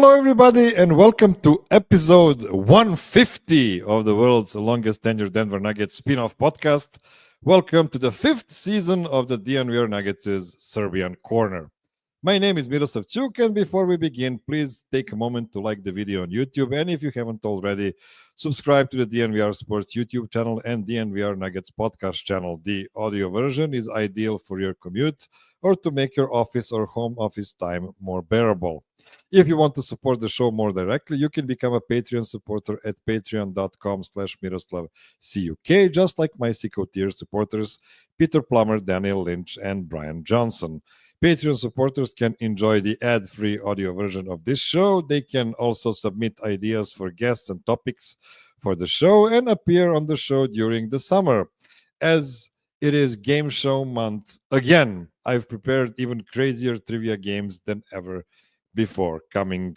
Hello, everybody, and welcome to episode 150 of the world's longest tenured Denver Nuggets spin-off podcast. Welcome to the fifth season of the DNVR Nuggets' Serbian Corner. My name is Miroslav, and before we begin, please take a moment to like the video on YouTube, and if you haven't already, subscribe to the DNVR Sports YouTube channel and DNVR Nuggets podcast channel. The audio version is ideal for your commute or to make your office or home office time more bearable. If you want to support the show more directly, you can become a Patreon supporter at patreon.com/MiroslavCuk, just like my Sicko tier supporters, Peter Plummer, Daniel Lynch, and Brian Johnson. Patreon supporters can enjoy the ad-free audio version of this show. They can also submit ideas for guests and topics for the show and appear on the show during the summer. As it is game show month again, I've prepared even crazier trivia games than ever before, coming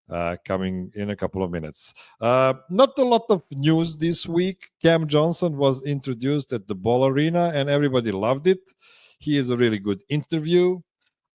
in a couple of minutes. Not a lot of news this week. Cam Johnson was introduced at the Ball Arena and everybody loved it. He is a really good interview.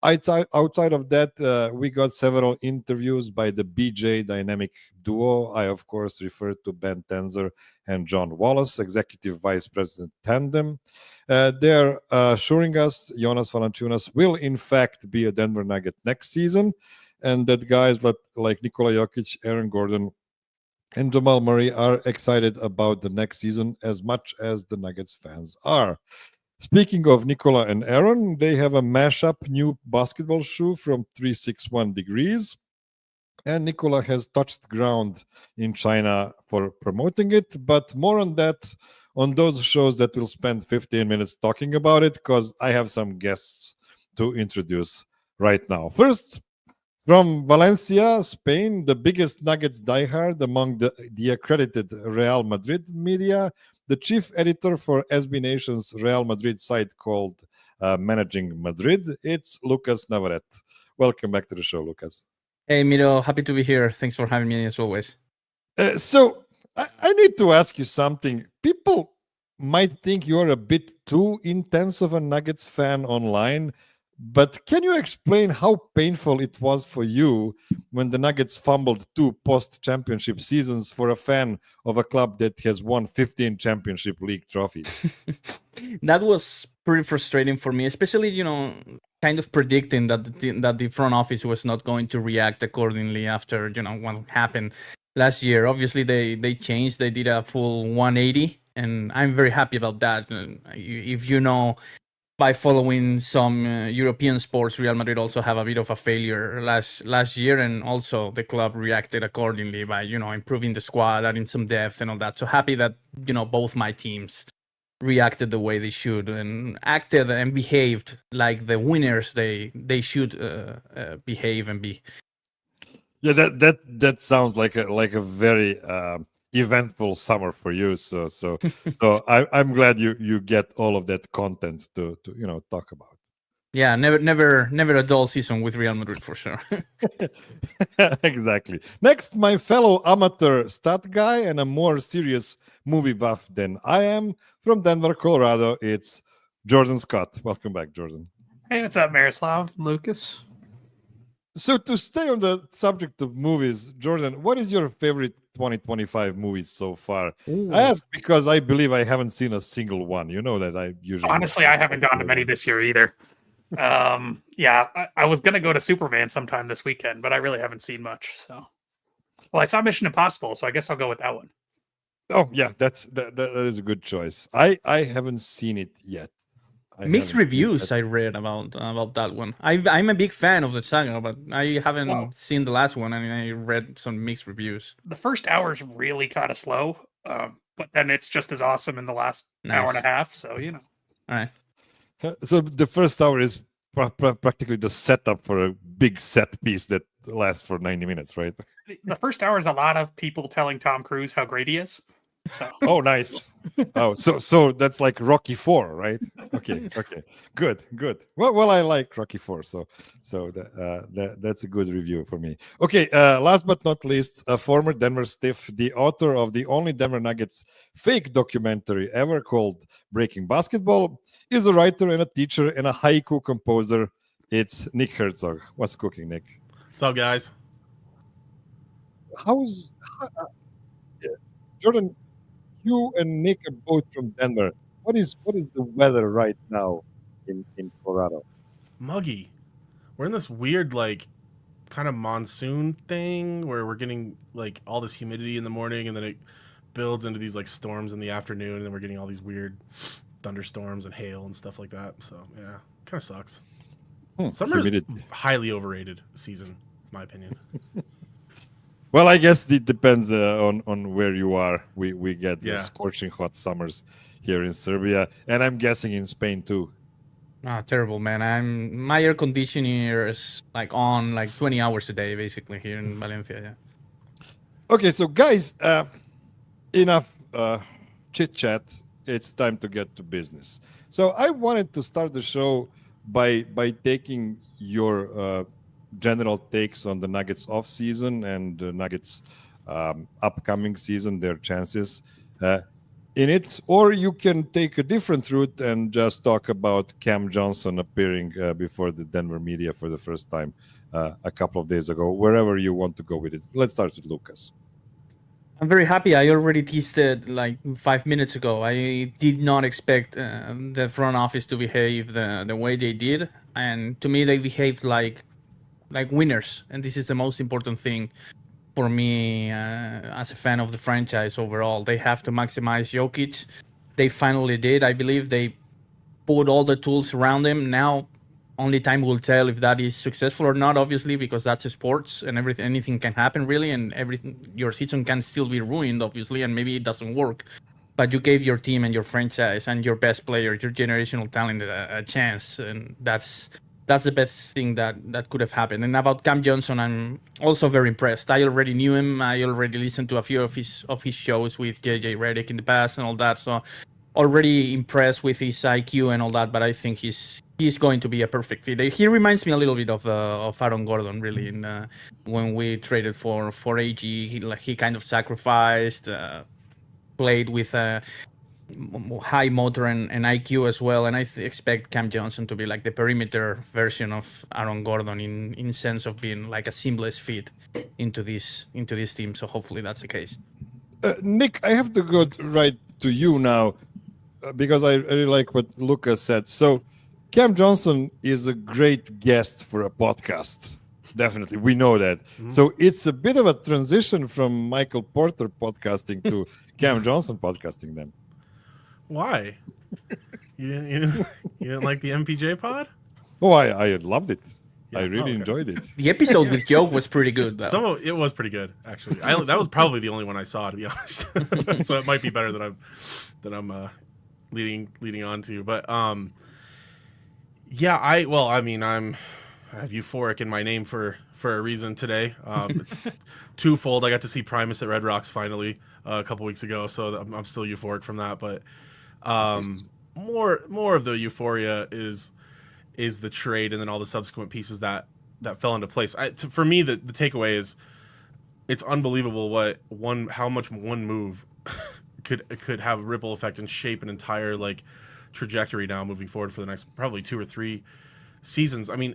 Outside of that, we got several interviews by the BJ Dynamic duo. I, of course, refer to Ben Tenzer and John Wallace, Executive Vice President Tandem. They're assuring us Jonas Valanciunas will, in fact, be a Denver Nugget next season, and that guys like Nikola Jokic, Aaron Gordon, and Jamal Murray are excited about the next season as much as the Nuggets fans are. Speaking of Nikola and Aaron, they have a mashup new basketball shoe from 361 Degrees. And Nikola has touched ground in China for promoting it. But more on that, on those shows that we'll spend 15 minutes talking about it, because I have some guests to introduce right now. First, from Valencia, Spain, the biggest Nuggets diehard among the accredited Real Madrid media, the chief editor for SB Nation's Real Madrid site called Managing Madrid, it's Lucas Navarrete. Welcome back to the show, Lucas. Hey, Miro, happy to be here. Thanks for having me as always. So I need to ask you something. People might think you're a bit too intense of a Nuggets fan online, but can you explain how painful it was for you when the Nuggets fumbled 2 post-championship seasons for a fan of a club that has won 15 championship league trophies? That was pretty frustrating for me, especially, kind of predicting that the front office was not going to react accordingly after, what happened last year. Obviously, they changed. They did a full 180, and I'm very happy about that. If you know, by following some European sports, Real Madrid also have a bit of a failure last year, and also the club reacted accordingly by improving the squad, adding some depth and all that. So happy that both my teams reacted the way they should and acted and behaved like the winners they should behave and be. Yeah, that sounds like a very eventful summer for you. So I'm glad you get all of that content to talk about. Yeah, never a dull season with Real Madrid for sure. Exactly. Next, my fellow amateur stat guy and a more serious movie buff than I am, from Denver, Colorado, it's Jordan Scott. Welcome back, Jordan. Hey, what's up, Miroslav? Lucas? So to stay on the subject of movies, Jordan, what is your favorite 2025 movies so far? Ooh. I ask because I believe I haven't seen a single one. You know that I usually... Honestly, I haven't gone to many this year either. I was going to go to Superman sometime this weekend, but I really haven't seen much. So, well, I saw Mission Impossible, so I guess I'll go with that one. Oh, yeah, that is a good choice. I haven't seen it yet. Mixed reviews I read about that one. I'm a big fan of the saga, but I haven't seen the last one, and I read some mixed reviews. The first hour is really kind of slow, but then it's just as awesome in the last hour and a half. So All right. So the first hour is practically the setup for a big set piece that lasts for 90 minutes, right? The first hour is a lot of people telling Tom Cruise how great he is. So. Oh, nice. Oh, so that's like Rocky 4, right? Okay, good. Well, I like Rocky 4, so that's a good review for me. Okay, last but not least, a former Denver Stiff, the author of the only Denver Nuggets fake documentary ever called Breaking Basketball, is a writer and a teacher and a haiku composer. It's Nick Hertzog. What's cooking, Nick? What's up, guys? how's Jordan? You and Nick are both from Denver. What is the weather right now in Colorado? Muggy. We're in this weird kind of monsoon thing where we're getting all this humidity in the morning, and then it builds into these storms in the afternoon, and then we're getting all these weird thunderstorms and hail and stuff like that. So yeah, kind of sucks. Summer is highly overrated season, in my opinion. Well, I guess it depends on where you are. We get the scorching hot summers here in Serbia, and I'm guessing in Spain too. Terrible, man. My air conditioning is on 20 hours a day, basically, here in Valencia. Yeah. Okay, so guys, enough chit chat. It's time to get to business. So I wanted to start the show by taking your general takes on the Nuggets off season and the Nuggets upcoming season, their chances in it, or you can take a different route and just talk about Cam Johnson appearing before the Denver media for the first time a couple of days ago, wherever you want to go with it. Let's start with Lucas. I'm very happy. I already teased it 5 minutes ago. I did not expect the front office to behave the way they did, and to me they behaved like winners, and this is the most important thing for me as a fan of the franchise overall. They have to maximize Jokic. They finally did. I believe they put all the tools around him. Now, only time will tell if that is successful or not, obviously, because that's a sports and anything can happen, really, and your season can still be ruined, obviously, and maybe it doesn't work. But you gave your team and your franchise and your best player, your generational talent, a chance, and that's the best thing that could have happened. And about Cam Johnson, I'm also very impressed. I already knew him. I already listened to a few of his shows with JJ Redick in the past and all that. So already impressed with his IQ and all that. But I think he's going to be a perfect fit. He reminds me a little bit of Aaron Gordon, really. When we traded for AG, he kind of sacrificed, played with high motor and IQ as well, and I expect Cam Johnson to be the perimeter version of Aaron Gordon in sense of being a seamless fit into this team. So hopefully that's the case. Nick, I have to go right to you now because I really like what Lucas said. So Cam Johnson is a great guest for a podcast. Definitely, we know that. Mm-hmm. So it's a bit of a transition from Michael Porter podcasting to Cam Johnson podcasting then. Why? You didn't like the MPJ pod? Oh, I loved it. Yeah, I really enjoyed it. The episode with Joe was pretty good, though. It was pretty good, actually. That was probably the only one I saw, to be honest. So it might be better that I'm leading on to. But yeah, I have euphoric in my name for a reason today. It's twofold. I got to see Primus at Red Rocks finally a couple weeks ago, so I'm still euphoric from that. But more of the euphoria is the trade and then all the subsequent pieces that fell into place. For me, the takeaway is it's unbelievable how much one move could have a ripple effect and shape an entire trajectory now moving forward for the next probably 2 or 3 seasons. I mean,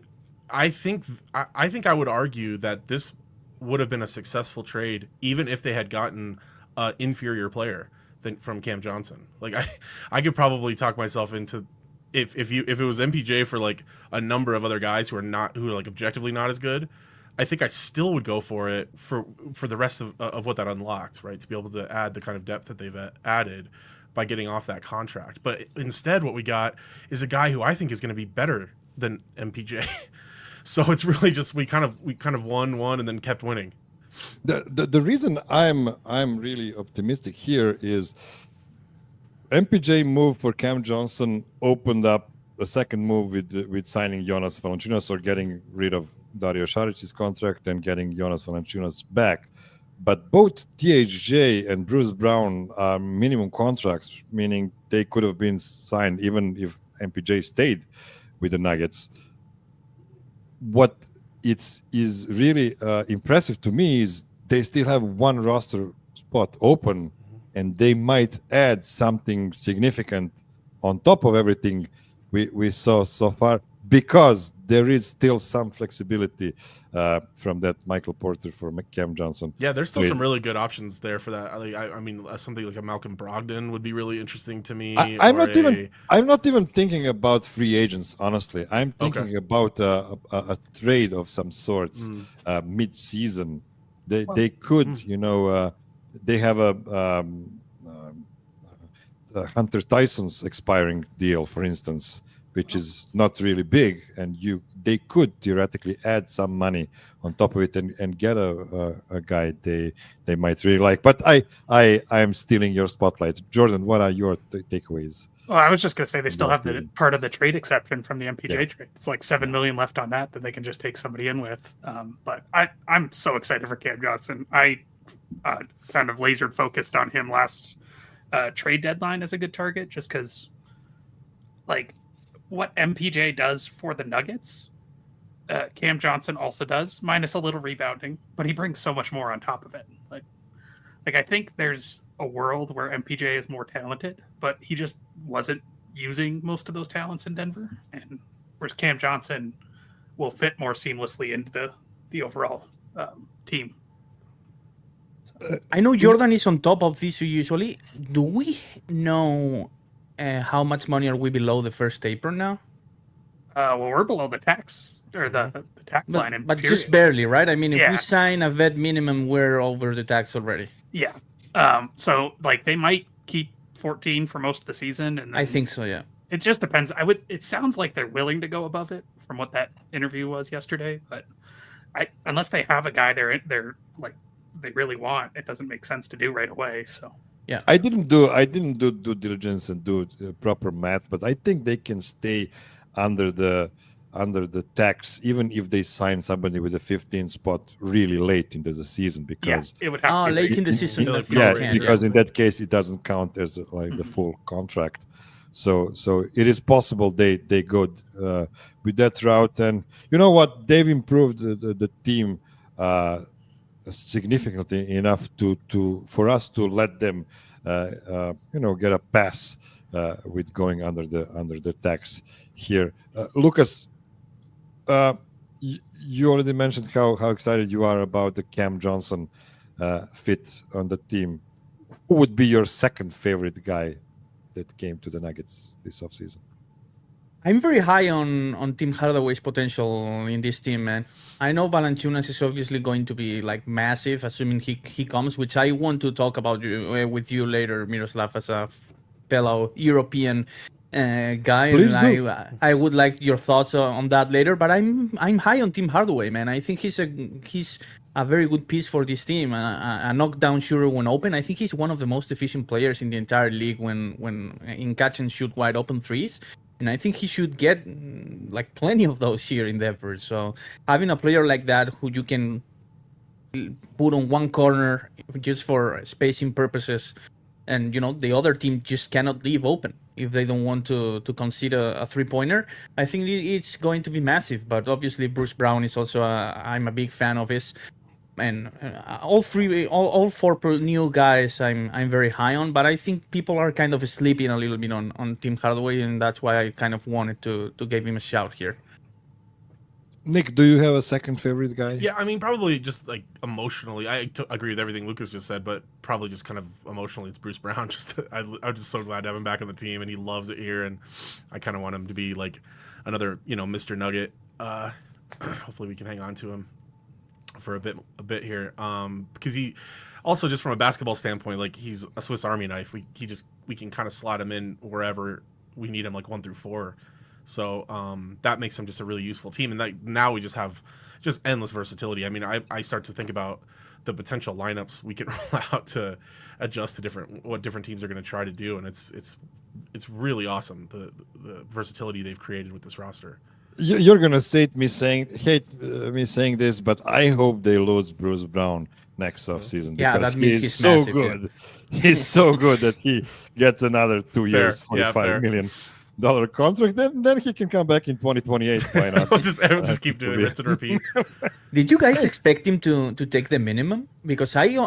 I think I would argue that this would have been a successful trade even if they had gotten an inferior player from Cam Johnson. I could probably talk myself into if it was MPJ for a number of other guys who are objectively not as good. I think I still would go for it for the rest of what that unlocked, right? To be able to add the kind of depth that they've added by getting off that contract. But instead, what we got is a guy who I think is going to be better than MPJ. So it's really just we kind of won and then kept winning. The reason I'm really optimistic here is MPJ move for Cam Johnson opened up a second move with signing Jonas Valanciunas or getting rid of Dario Saric's contract and getting Jonas Valanciunas back. But both THJ and Bruce Brown are minimum contracts, meaning they could have been signed even if MPJ stayed with the Nuggets. What is really impressive to me is they still have one roster spot open, and they might add something significant on top of everything we saw so far because there is still some flexibility from that Michael Porter for Cam Johnson. Yeah, there's still trade. some really good options there for that. I mean, something like a Malcolm Brogdon would be really interesting to me. I'm not even thinking about free agents. Honestly, I'm thinking about a trade of some sorts mid-season. They could, they have a Hunter Tyson's expiring deal, for instance, which is not really big, and they could theoretically add some money on top of it and get a guy they might really like. But I am stealing your spotlight, Jordan. What are your takeaways? Well, I was just going to say they still have the part of the trade exception from the MPJ trade. It's like $7 million left on that they can just take somebody in with. But I'm so excited for Cam Johnson. I kind of lasered focused on him last trade deadline as a good target, just because, like, what MPJ does for the Nuggets, Cam Johnson also does, minus a little rebounding, but he brings so much more on top of it. Like I think there's a world where MPJ is more talented, but he just wasn't using most of those talents in Denver, and whereas Cam Johnson will fit more seamlessly into the overall team. I know Jordan is on top of this usually. Do we know how much money are we below the first apron now? Well, we're below the tax or the tax line, but just barely, right? I mean, if we sign a vet minimum, we're over the tax already. Yeah. So like they might keep 14 for most of the season, and I think so. Yeah. It just depends. It sounds like they're willing to go above it from what that interview was yesterday, but unless they have a guy they're like they really want, it doesn't make sense to do right away. So. Yeah, I didn't do due diligence and do proper math, but I think they can stay under the tax even if they sign somebody with a 15 spot really late into the season, because it would have to be late in the season. Because in that case it doesn't count as like the full contract. So it is possible they go with that route, and you know what, they've improved the team significantly enough for us to let them get a pass with going under the tax here. Lucas, you already mentioned how excited you are about the Cam Johnson fit on the team. Who would be your second favorite guy that came to the Nuggets this offseason? I'm very high on Tim Hardaway's potential in this team, man. I know Valanciunas is obviously going to be like massive, assuming he comes, which I want to talk about with you later, Miroslav, as a fellow European guy. Please and do. I would like your thoughts on that later. But I'm high on Tim Hardaway, man. I think he's a very good piece for this team, a knockdown shooter when open. I think he's one of the most efficient players in the entire league when in catch and shoot wide open threes. And I think he should get like plenty of those here in Denver. So having a player like that who you can put on one corner just for spacing purposes, and the other team just cannot leave open if they don't want to concede a three-pointer, I think it's going to be massive. But obviously Bruce Brown is also I'm a big fan of his. And all four new guys I'm very high on, but I think people are kind of sleeping a little bit on Tim Hardaway, and that's why I kind of wanted to give him a shout here. Nick, do you have a second favorite guy? Yeah, I mean, probably just like emotionally, I agree with everything Lucas just said, but probably just kind of emotionally, it's Bruce Brown. I'm just so glad to have him back on the team, and he loves it here, and I kind of want him to be like another, Mr. Nugget. Hopefully we can hang on to him for a bit here, because he also, just from a basketball standpoint, like he's a Swiss Army knife. We can kind of slot him in wherever we need him, like 1 through 4. So that makes him just a really useful team, and like now we just have just endless versatility. I mean, I start to think about the potential lineups we can roll out to adjust to what different teams are going to try to do, and it's really awesome the versatility they've created with this roster. You're gonna hate me saying this, but I hope they lose Bruce Brown next offseason. Yeah, that means he's so massive, good. Yeah. He's so good that he gets another 2 years, $45 million. contract, then he can come back in 2028. Why not? I'll just keep doing it, rinse and repeat. Did you guys expect him to take the minimum? Because I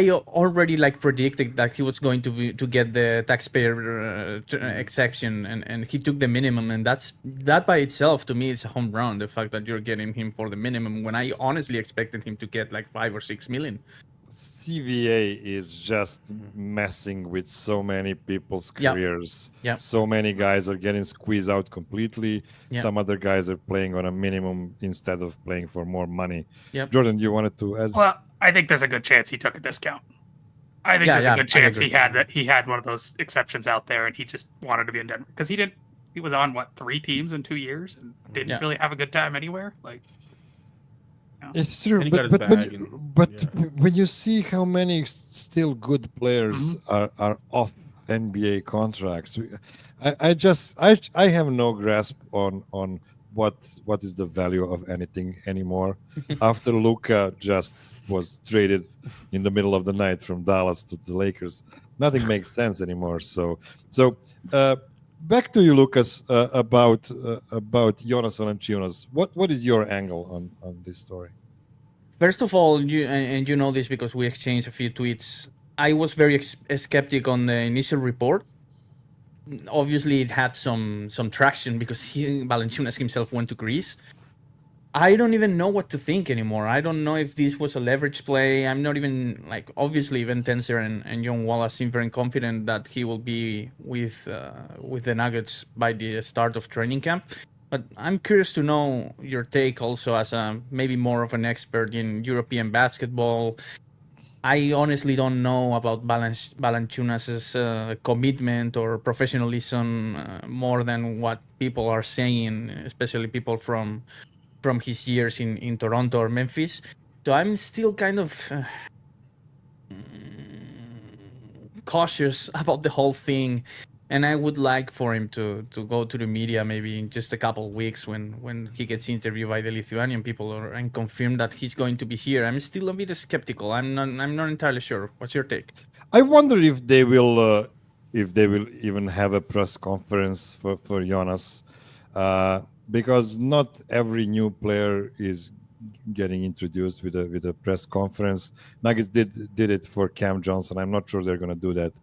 already like predicted that he was going to get the taxpayer exception, and he took the minimum, and that by itself to me is a home run. The fact that you're getting him for the minimum when I honestly expected him to get like 5 or 6 million. CBA is just messing with so many people's careers. Yep. So many guys are getting squeezed out completely. Yep. Some other guys are playing on a minimum instead of playing for more money. Yep. Jordan, you wanted to add? Well, I think there's a good chance he took a discount. I think there's a good chance he had one of those exceptions out there, and he just wanted to be in Denver because he was on 3 teams in 2 years and didn't really have a good time anywhere. Like, it's true, but when you see how many still good players are off NBA contracts, I have no grasp on what is the value of anything anymore. After Luka just was traded in the middle of the night from Dallas to the Lakers, nothing makes sense anymore. So back to you, Lucas, about Jonas Valanciunas. What is your angle on this story? First of all, you know this because we exchanged a few tweets. I was very skeptic on the initial report. Obviously, it had some traction because Valanciunas himself went to Greece. I don't even know what to think anymore. I don't know if this was a leverage play. I'm not even obviously even Tenzer and John Wallace seem very confident that he will be with the Nuggets by the start of training camp. But I'm curious to know your take also as maybe more of an expert in European basketball. I honestly don't know about Valanciunas' commitment or professionalism more than what people are saying, especially people from his years in Toronto or Memphis. So I'm still kind of cautious about the whole thing. And I would like for him to go to the media maybe in just a couple of weeks when he gets interviewed by the Lithuanian people and confirm that he's going to be here. I'm still a bit skeptical. I'm not entirely sure. What's your take? I wonder if they will even have a press conference for Jonas, because not every new player is getting introduced with a press conference. Nuggets did it for Cam Johnson. I'm not sure they're going to do that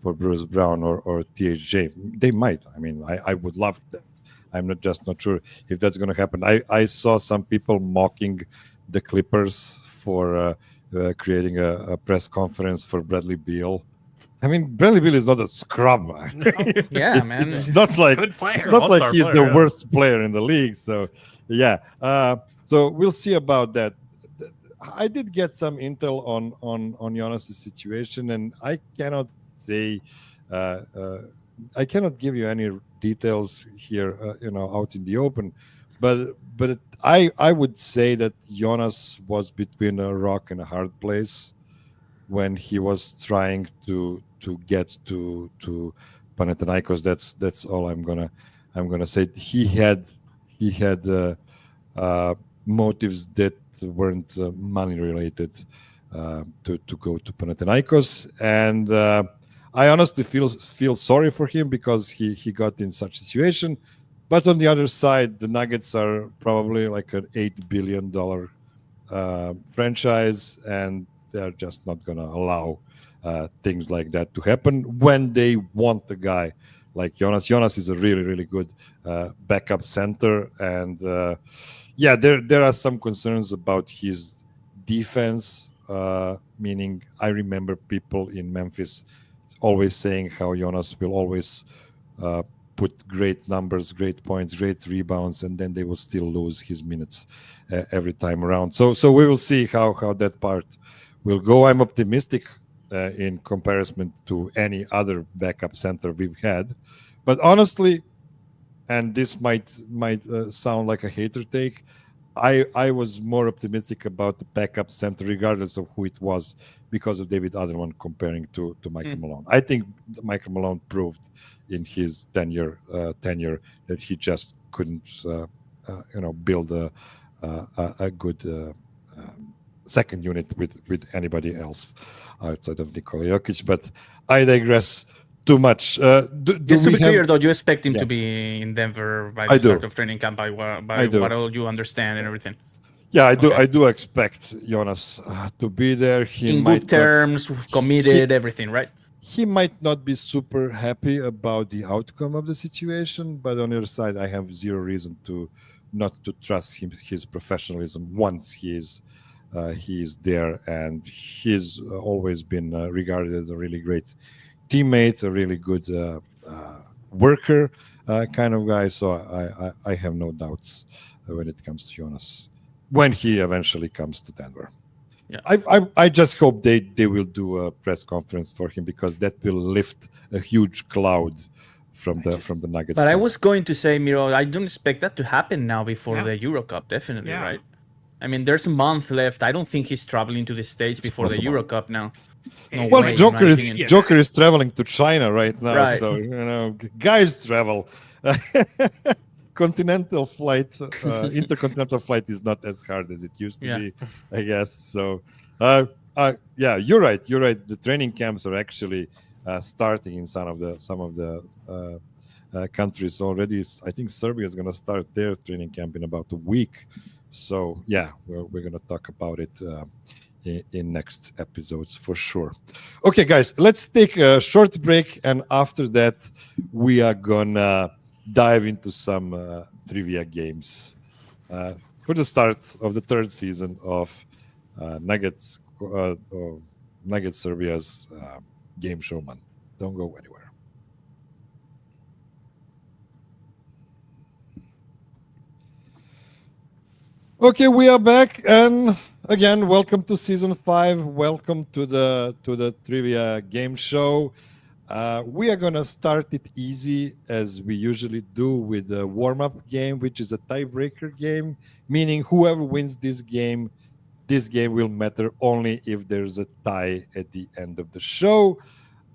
for Bruce Brown or THJ. They might. I mean, I would love that. I'm not sure if that's going to happen. I saw some people mocking the Clippers for creating a press conference for Bradley Beal. I mean, Bradley Beal is not a scrub. Yeah, man. It's not like he's the worst player in the league. So, yeah. So we'll see about that. I did get some intel on Jonas' situation, and I cannot say I cannot give you any details here, out in the open, but I would say that Jonas was between a rock and a hard place when he was trying to get to Panathinaikos. That's all I'm gonna say. He had motives that weren't money related to go to Panathinaikos, and I honestly feel sorry for him because he got in such a situation. But on the other side, the Nuggets are probably like an $8 billion franchise, and they're just not going to allow things like that to happen when they want a guy like Jonas. Jonas is a really, really good backup center, and there are some concerns about his defense, meaning I remember people in Memphis always saying how Jonas will always put great numbers, great points, great rebounds, and then they will still lose his minutes every time around. So we will see how that part will go. I'm optimistic in comparison to any other backup center we've had, but honestly, and this might sound like a hater take, I was more optimistic about the backup center, regardless of who it was, because of David Adelman comparing to Michael Malone. I think Michael Malone proved in his tenure that he just couldn't, build a good second unit with anybody else outside of Nikola Jokic. But I digress. too much. Just to be clear, though, you expect him to be in Denver by the start of training camp, by what all you understand and everything. Yeah, I do. I do expect Jonas to be there. He in good terms, committed, everything, right? He might not be super happy about the outcome of the situation, but on the other side, I have zero reason not to trust his professionalism once he is there, and he's always been regarded as a really great teammate, a really good worker kind of guy. So I have no doubts when it comes to Jonas when he eventually comes to Denver. Yeah. I just hope they will do a press conference for him, because that will lift a huge cloud from the Nuggets. But I was going to say, Miro, I don't expect that to happen now before the Euro Cup, definitely, right? I mean, there's a month left. I don't think he's traveling to the States before the Euro Cup now. No way, Joker is traveling to China right now, so guys travel. Intercontinental flight is not as hard as it used to be, I guess. So, you're right. The training camps are actually starting in some of the countries already. I think Serbia is going to start their training camp in about a week. So, we're going to talk about it in next episodes for sure. Okay, guys, let's take a short break, and after that, we are gonna dive into some trivia games for the start of the third season of Nuggets Serbia's Game Show Month. Don't go anywhere. Okay, we are back, and again, welcome to season 5. Welcome to the trivia game show. We are gonna start it easy, as we usually do, with a warm-up game, which is a tiebreaker game, meaning whoever wins this game will matter only if there's a tie at the end of the show.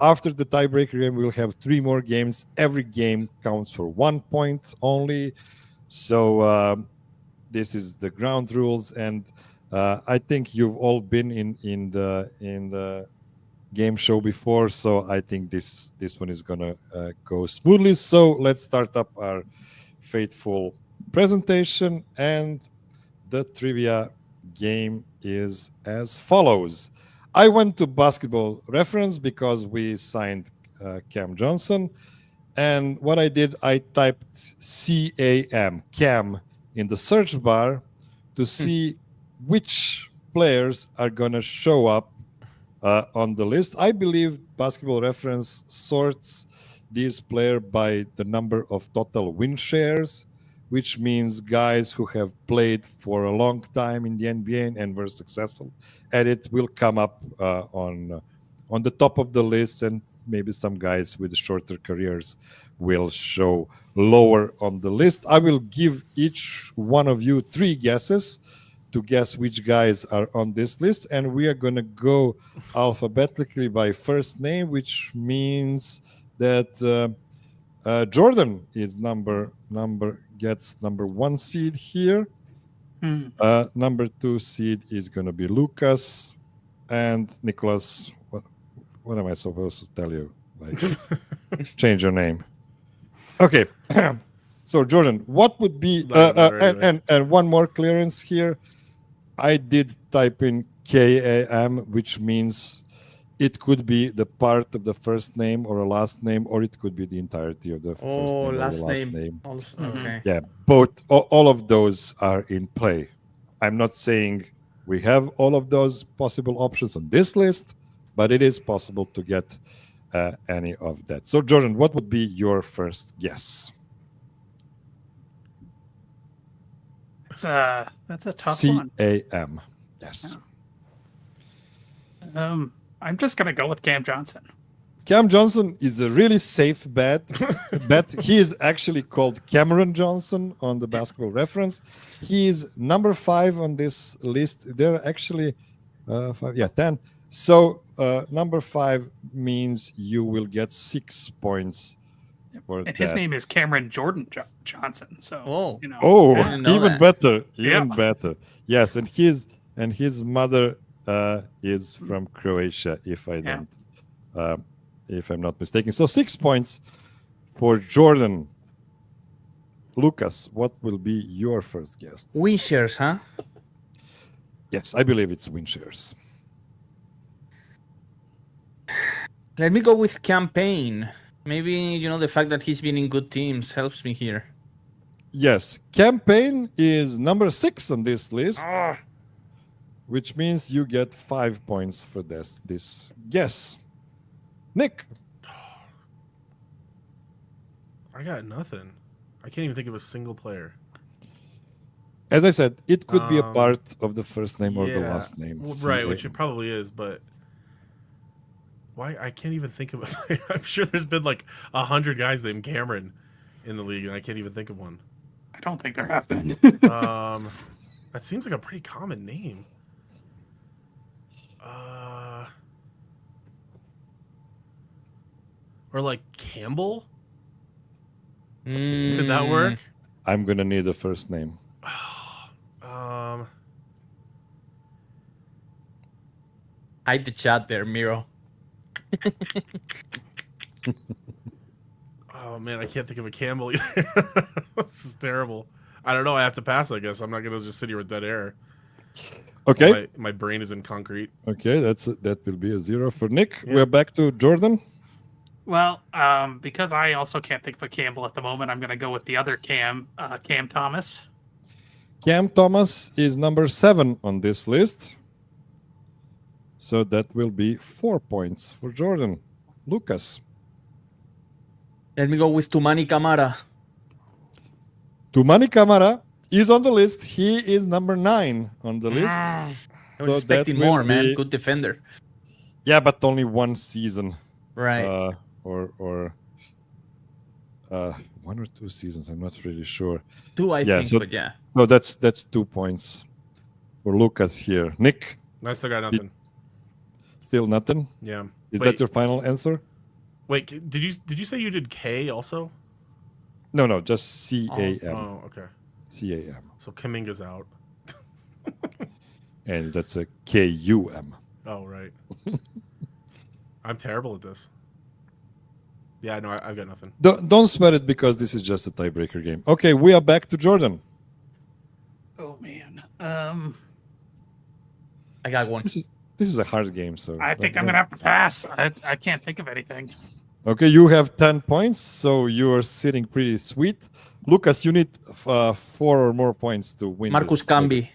After the tiebreaker game, we'll have 3 more games. Every game counts for 1 point only. So this is the ground rules, and I think you've all been in the game show before, so I think this one is gonna go smoothly. So let's start up our faithful presentation, and the trivia game is as follows. I went to Basketball Reference because we signed Cam Johnson, and what I did, I typed Cam in the search bar to see which players are gonna show up on the list. I believe Basketball Reference sorts these players by the number of total win shares, which means guys who have played for a long time in the NBA and were successful at it will come up on the top of the list, and maybe some guys with shorter careers will show lower on the list. I will give each one of you 3 guesses to guess which guys are on this list, and we are going to go alphabetically by first name, which means that Jordan is gets number 1 seed here. Number 2 seed is going to be Lucas, and Nicholas. What am I supposed to tell you? Like, change your name. Okay. So Jordan, what would be and one more clearance here? I did type in KAM, which means it could be the part of the first name or a last name, or it could be the entirety of the first name or the last name. Also, okay. Yeah, all of those are in play. I'm not saying we have all of those possible options on this list, but it is possible to get any of that. So Jordan, what would be your first guess? That's a tough one. CAM. Yes. I'm just gonna go with Cam Johnson. Cam Johnson is a really safe bet. He is actually called Cameron Johnson on the Basketball Reference. He is number 5 on this list. There are actually 10. So number 5 means you will get 6 points. And his name is Cameron Jordan Johnson. So even better, better. Yes, and his mother is from Croatia. If I don't if I'm not mistaken. So 6 points for Jordan. Lucas, what will be your first guess? Win shares, huh? Yes, I believe it's win shares. Let me go with campaign. Maybe, the fact that he's been in good teams helps me here. Yes, campaign is number 6 on this list, which means you get 5 points for this guess. Nick? I got nothing. I can't even think of a single player. As I said, it could be a part of the first name or the last name. Well, right, which it probably is, but why? I can't even think of a player. I'm sure there's been like 100 guys named Cameron in the league, and I can't even think of one. I don't think there have been. That seems like a pretty common name. Or like Campbell? Could that work? I'm going to need a first name. Hide the chat there, Miro. Oh man, I can't think of a Campbell either. This is terrible. I don't know. I have to pass, I guess. I'm not going to just sit here with dead air. Okay. My brain is in concrete. Okay, that will be a 0 for Nick. Yeah. We're back to Jordan. Well, because I also can't think of a Campbell at the moment, I'm going to go with the other Cam Thomas. Cam Thomas is number 7 on this list. So that will be 4 points for Jordan. Lucas. Let me go with Toumani Camara. Toumani Camara is on the list. He is number 9 on the list. I was expecting more, man. Good defender. Yeah, but only one season. Right. Or 1 or 2 seasons. I'm not really sure. 2, I think, so, but yeah. So that's 2 points for Lucas here. Nick? I still got nothing. Still nothing? Yeah. Is that your final answer? Wait, did you say you did K also? No, just C-A-M. Oh, okay. C-A-M. So Kaminga's out. And that's a K-U-M. Oh, right. I'm terrible at this. Yeah, no, I've got nothing. Don't sweat it because this is just a tiebreaker game. Okay, we are back to Jordan. Oh, man. I got one. This is a hard game, so I think I'm going to have to pass. I can't think of anything. Okay, you have 10 points, so you are sitting pretty sweet. Lucas, you need 4 or more points to win. Marcus Camby.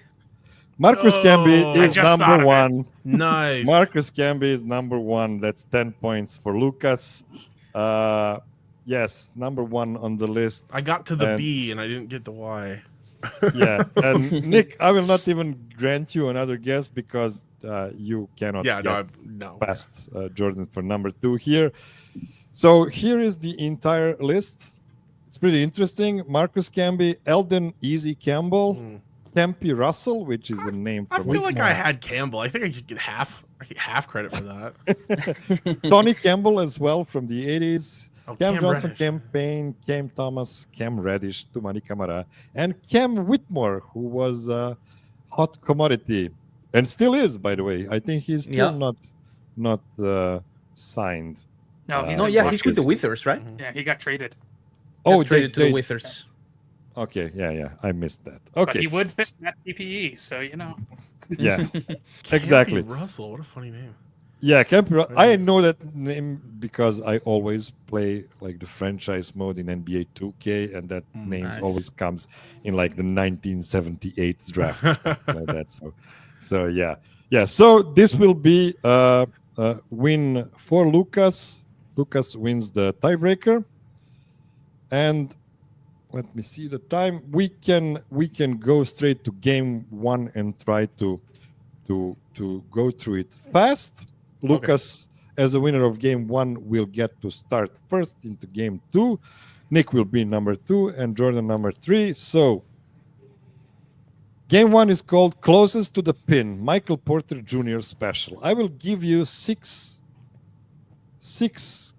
Marcus Camby is number 1. Nice. Marcus Camby is number 1. That's 10 points for Lucas. Yes, number 1 on the list. I got to the B and I didn't get the Y. Yeah, and Nick, I will not even grant you another guess because you cannot get past Jordan for number 2 here. So here is the entire list. It's pretty interesting. Marcus Camby, Eldon Easy Campbell, Campy Russell, which is the name from I feel like I had Campbell. I think I should get half credit for that. Tony Campbell as well from the 80s. Cam Johnson, Reddish. Cam Payne, Cam Thomas, Cam Reddish, Toumani Camara, and Cam Whitmore, who was a hot commodity and still is, by the way. I think he's still not signed. No, he's with the Wizards, right? Yeah, he got traded. Traded to the Wizards. Okay, yeah, I missed that. Okay, but he would fit that PPE, so Yeah, exactly. Russell, what a funny name. Yeah, I know that name because I always play like the franchise mode in NBA 2K, and that name always comes in like the 1978 draft, like that. So yeah. So this will be a win for Lucas. Lucas wins the tiebreaker, and let me see the time. We can go straight to game 1 and try to go through it fast. Lucas, as a winner of game 1, will get to start first into game 2. Nick will be number 2 and Jordan number 3. So game 1 is called Closest to the Pin, Michael Porter Jr. Special. I will give you six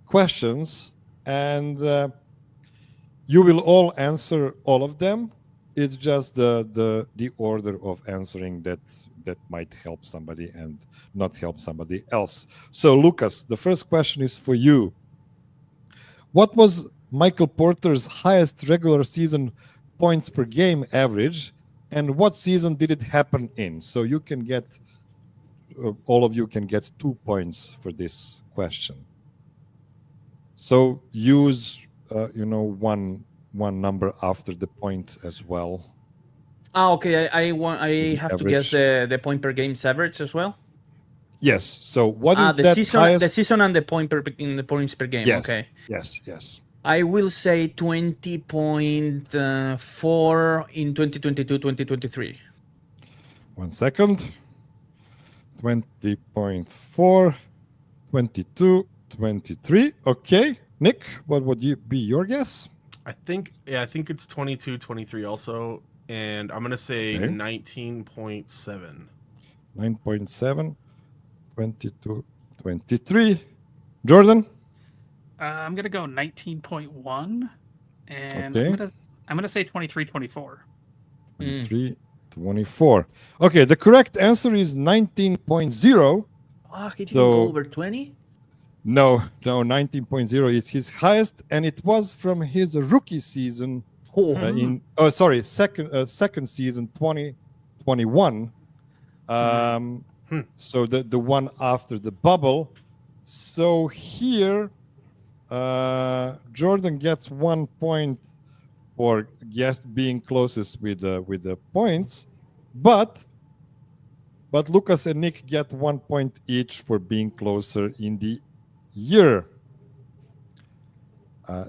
questions, and you will all answer all of them. it's just the order of answering that might help somebody and not help somebody else. So, Lucas, the first question is for you. What was Michael Porter's highest regular season points per game average, and what season did it happen in? So you can get, all of you can get 2 points for this question. So use, one number after the point as well. Okay. I have to guess the point per game's average as well. Yes. So what is the that season? highest? The season and the points per game. Yes. Okay. Yes. I will say 20.4 in 2022-2023. 1 second. 20.4, 22-23. Okay. Nick, what would be your guess? I think it's 22-23 also, and I'm gonna say 19.7. 9.7, 22-23. Jordan? I'm gonna go 19.1, and Okay. I'm gonna say 23-24. 23-24. Okay, the correct answer is 19.0. He didn't go over 20? No, 19.0 is his highest, and it was from his rookie season second season 2021. So the one after the bubble. So here Jordan gets 1 point for being closest with the points, but Lucas and Nick get 1 point each for being closer in the year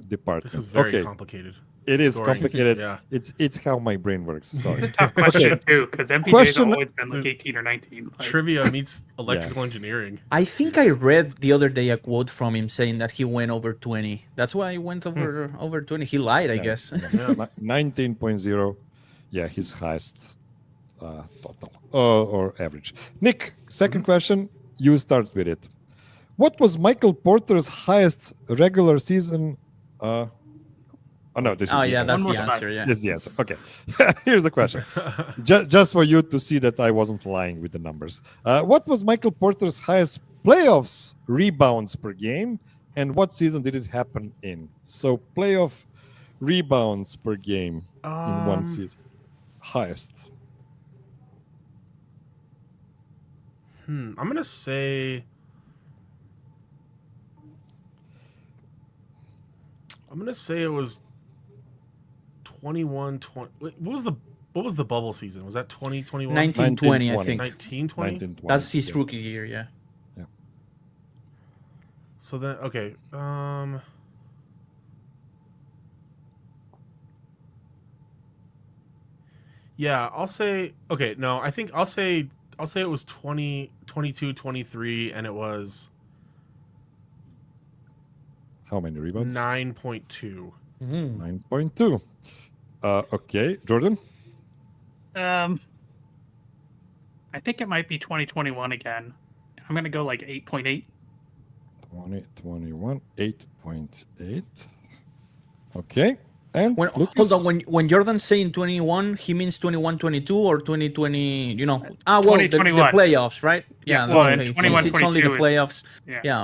department. This is very complicated. It is Scoring. complicated. Yeah. It's how my brain works. Sorry. It's a tough question too, because MPJ's always been like 18 or 19. Trivia meets electrical engineering. I think I read the other day a quote from him saying that he went over 20. That's why he went over 20. He lied, I guess. 19.0. Yeah, his highest total or average. Nick, second question. You start with it. What was Michael Porter's highest regular season? Oh no, this is that's the One more answer. Yeah. This is the answer. Okay, here's the question. Just for you to see that I wasn't lying with the numbers. What was Michael Porter's highest playoffs rebounds per game, and what season did it happen in? So playoff rebounds per game in one season, highest. I'm gonna say. It was 21-20. What was the bubble season? Was that 2021? 1920, I think. 1920? That's his rookie year, yeah. So then, okay. Yeah, I'll say. Okay, no, I think I'll say it was 22-23, and it was. How many rebounds? 9.2. 9.2. Okay, Jordan? I think it might be 2021 again. I'm going to go like 8.8. 2021, 8.8. Okay. And hold on, when Jordan's saying 21, he means 21-22 or 2020, the playoffs, right? Yeah, well, okay. It's only the playoffs.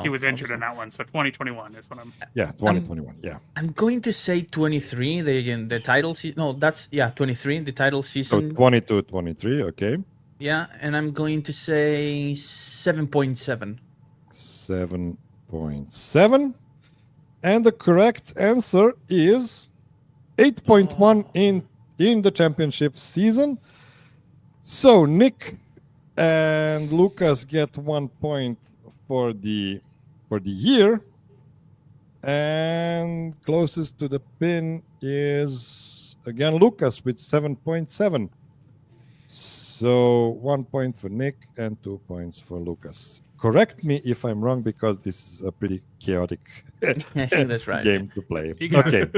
He was injured in that one, so 2021 is what I'm... Yeah, 2021, I'm going to say 23, the title season. No, that's, 23, the title season. So 22-23, okay. Yeah, and I'm going to say 7.7. 7.7. And the correct answer is 8.1 in the championship season. So Nick and Lucas get 1 point for the year, and closest to the pin is again Lucas with 7.7. So 1 point for Nick and 2 points for Lucas. Correct me if I'm wrong, because this is a pretty chaotic I think that's right. game to play. Okay.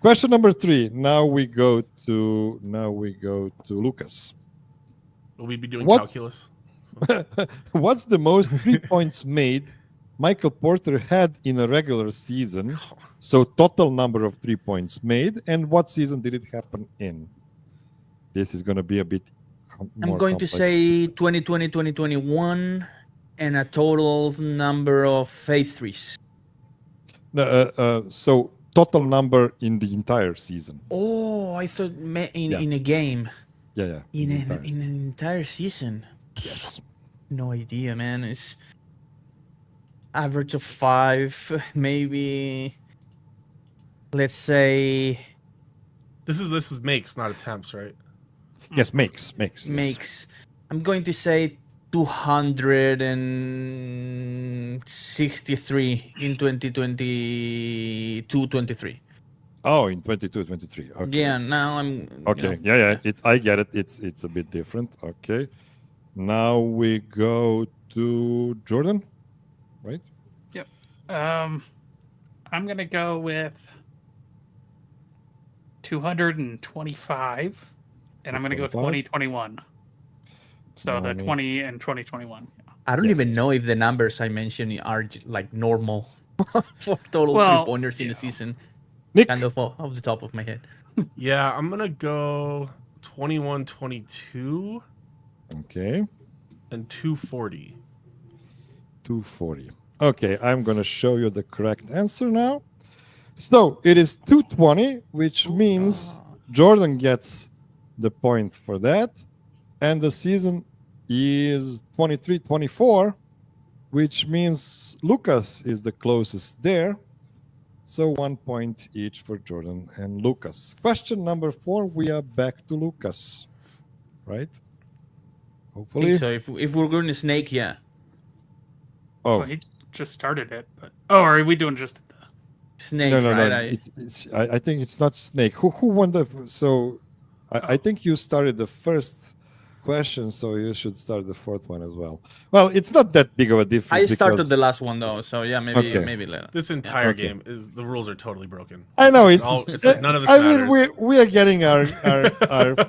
Question number 3. Now we go to Lucas. Will we be doing calculus? What's the most 3 points made Michael Porter had in a regular season? So total number of 3 points made, and what season did it happen in? This is going to be a bit more I'm going to complex. say 2020, 2021, and a total number of 8 threes. So total number in the entire season. Oh, I thought in a game. Yeah. In an entire season. Yes. No idea, man. It's average of 5, maybe. Let's say This is makes, not attempts, right? Yes, makes. Yes. makes. I'm going to say 263 in 2022-23. Oh, in 22-23. Okay. Yeah, now I'm Okay. Yeah. I get it. It's a bit different. Okay. Now we go to Jordan, right? Yep. I'm gonna go with 225, and I'm gonna go 2021. So the 20 and 2021. I don't Yes, even yes. know if the numbers I mentioned are like normal for total Well, 3-pointers in yeah. a season. Nick. Kind of off the top of my head. Yeah, I'm gonna go 21-22 Okay. and 240. 240. Okay, I'm going to show you the correct answer now. So it is 220, which means Jordan gets the point for that. And the season is 23-24, which means Lucas is the closest there. So 1 point each for Jordan and Lucas. Question number 4, we are back to Lucas, right? I Hopefully. think so. If we're going to snake, yeah. Oh, Well, he just started it, but are we doing just the Snake, no. right? I think it's not Snake. Who won the? So, I think you started the first question, so you should start the fourth one as well. Well, it's not that big of a difference. I started because- the last one though, so yeah, maybe Okay. later. This entire Okay. game is the rules are totally broken. I know it's. It's like none of this I matters. mean, we are getting our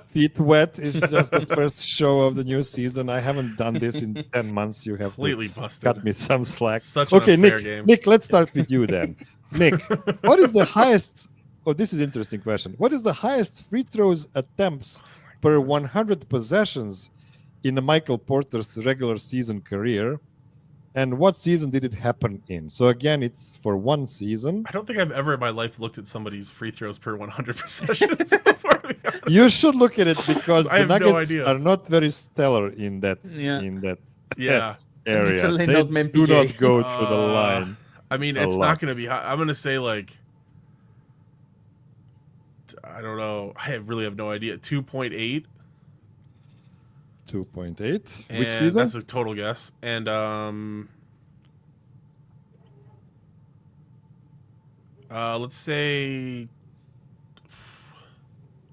feet wet. It's just the first show of the new season. I haven't done this in 10 months. You have Completely to busted. cut me some slack. Such an Okay, unfair Nick. game. Nick, let's start with you then. Nick, what is the highest? Oh, this is an interesting question. What is the highest free throws attempts per 100 possessions in Michael Porter's regular season career? And what season did it happen in? So again, it's for one season. I don't think I've ever in my life looked at somebody's free throws per 100 possessions before. To be honest. You should look at it because I the have no Nuggets idea. are not very stellar in that Yeah. Yeah. area. Definitely They not do MPJ. not go through the line. I mean, A it's lot. not going to be high. I'm going to say like, I don't know. I really have no idea. 2.8. 2.8. And Which season? That's a total guess. And let's say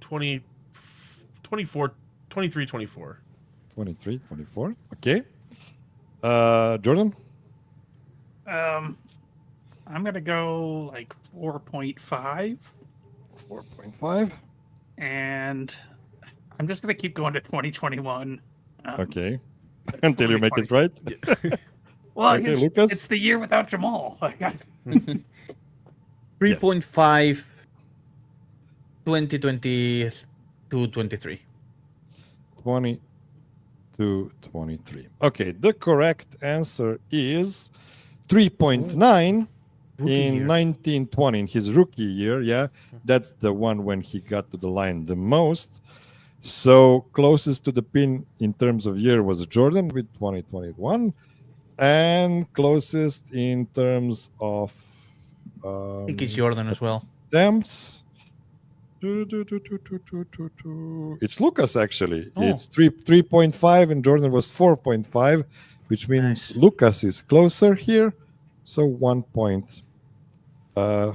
23, 24. 23, 24. Okay. Jordan? I'm gonna go like 4.5, 4.5. and I'm just gonna keep going to 2021. Okay. Until you make it right. Well, Okay, Lucas? it's the year without Jamal. Like, 3.5, 2022-23. 20 to 23. Okay, the correct answer is 3.9 in 1920, in his rookie year. Yeah, that's the one when he got to the line the most. So closest to the pin in terms of year was Jordan with 2021, and closest in terms of I think it's Jordan as well. attempts. It's Lucas actually. Oh. It's 3.5 and Jordan was 4.5, which means Nice. Lucas is closer here. So 1 point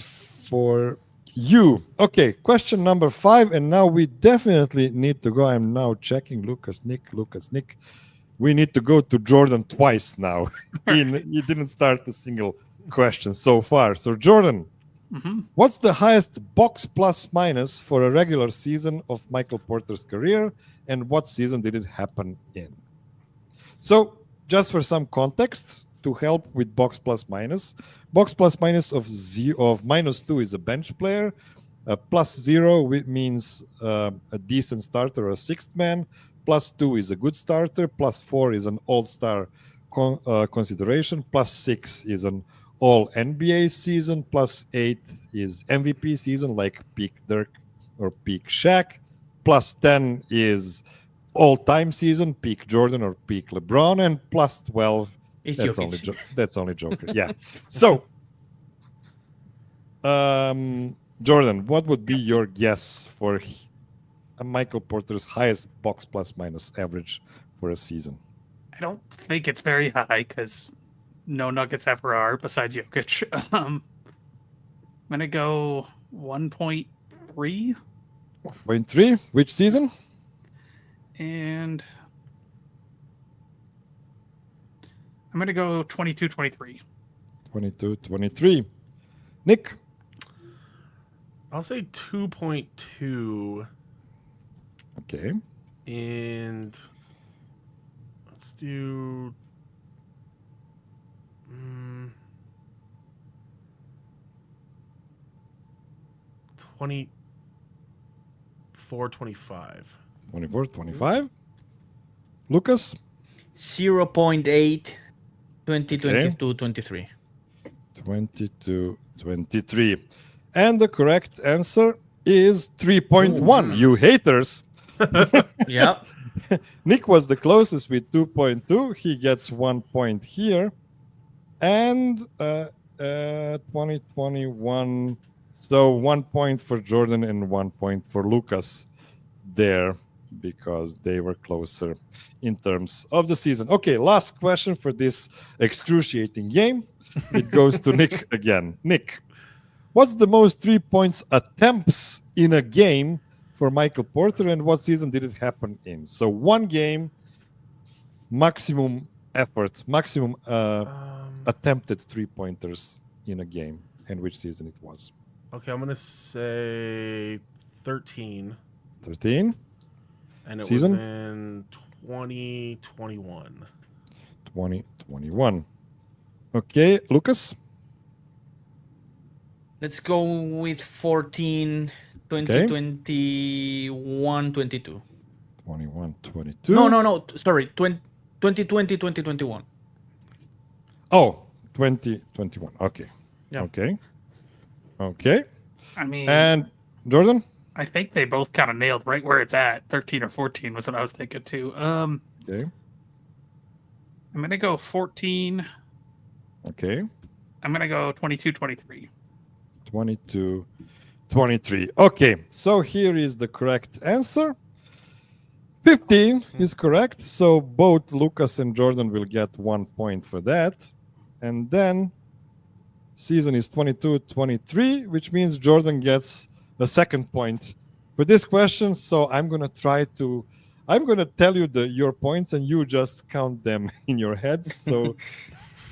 for you. Okay, question number 5, and now we definitely need to go. I'm now checking Lucas, Nick. We need to go to Jordan twice now. He didn't start a single question so far. So Jordan, what's the highest box plus minus for a regular season of Michael Porter's career, and what season did it happen in? So, just for some context, to help with box plus minus. Box plus minus of -2 is a bench player. +0 means a decent starter, a sixth man. +2 is a good starter. +4 is an all-star consideration. +6 is an all NBA season. +8 is MVP season, like peak Dirk or peak Shaq. +10 is all-time season, peak Jordan or peak LeBron, and +12 that's only Joker. Yeah. So, Jordan, what would be your guess for Michael Porter's highest box plus minus average for a season? I don't think it's very high because no Nuggets ever are besides Jokic. I'm going to go 1.3. 0.3? Which season? And I'm going to go 22-23. 22-23. Nick? I'll say 2.2. Okay. And let's do 24-25. 24-25. Lucas? 0.8, 2022-23. 22-23. And the correct answer is 3.1. You haters. Yeah. Nick was the closest with 2.2. He gets 1 point here. And 2021. So 1 point for Jordan and 1 point for Lucas there because they were closer in terms of the season. Okay, last question for this excruciating game. It goes to Nick again. Nick, what's the most 3 points attempts in a game for Michael Porter, and what season did it happen in? So one game, maximum effort, maximum attempted 3-pointers in a game, and which season it was. Okay, I'm going to say 13. 13. And it season? was in 2021. 2021. Okay, Lucas? Let's go with 14, 2021, 22. 21, 22. No. Sorry, 2020, 2021. Oh, 2021. Okay. Yeah. Okay. I mean, And Jordan? I think they both kind of nailed right where it's at. 13 or 14 was what I was thinking too. Okay. I'm going to go 14. Okay. I'm going to go 22-23. 22-23. Okay, so here is the correct answer. 15 is correct. So both Lucas and Jordan will get 1 point for that. And then season is 22-23, which means Jordan gets a second point for this question. So I'm going to tell you your points and you just count them in your heads. So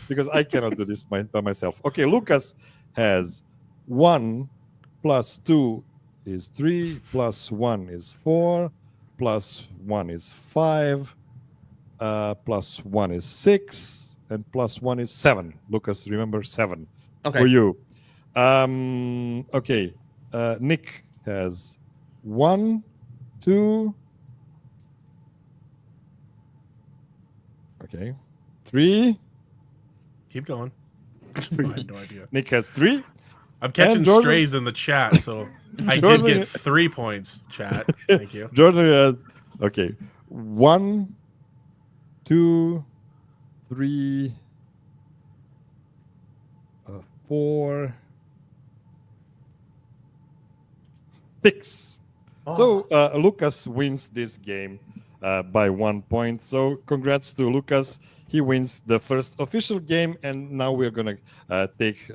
because I cannot do this by myself. Okay, Lucas has 1 plus 2 is 3, plus 1 is 4, plus 1 is 5, plus 1 is 6, and plus 1 is 7. Lucas, remember 7 for you. Okay, Nick has 1, 2, okay, 3. Keep going. I had no idea. Nick has 3. I'm catching strays in the chat, so I did get 3 points, chat. Thank you. Jordan has, okay, 1, 2, 3, 4, 6. Oh. So Lucas wins this game by 1 point. So congrats to Lucas. He wins the first official game, and now we're going to take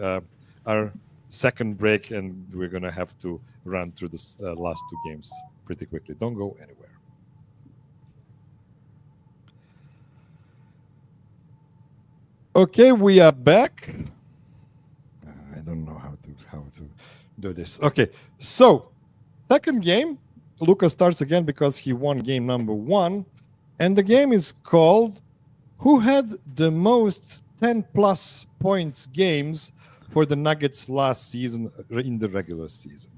our second break, and we're going to have to run through the last 2 games pretty quickly. Don't go anywhere. Okay, we are back. I don't know how to do this. Okay, so second game, Lucas starts again because he won game number 1, and the game is called Who Had the Most 10 plus points games for the Nuggets last season in the regular season.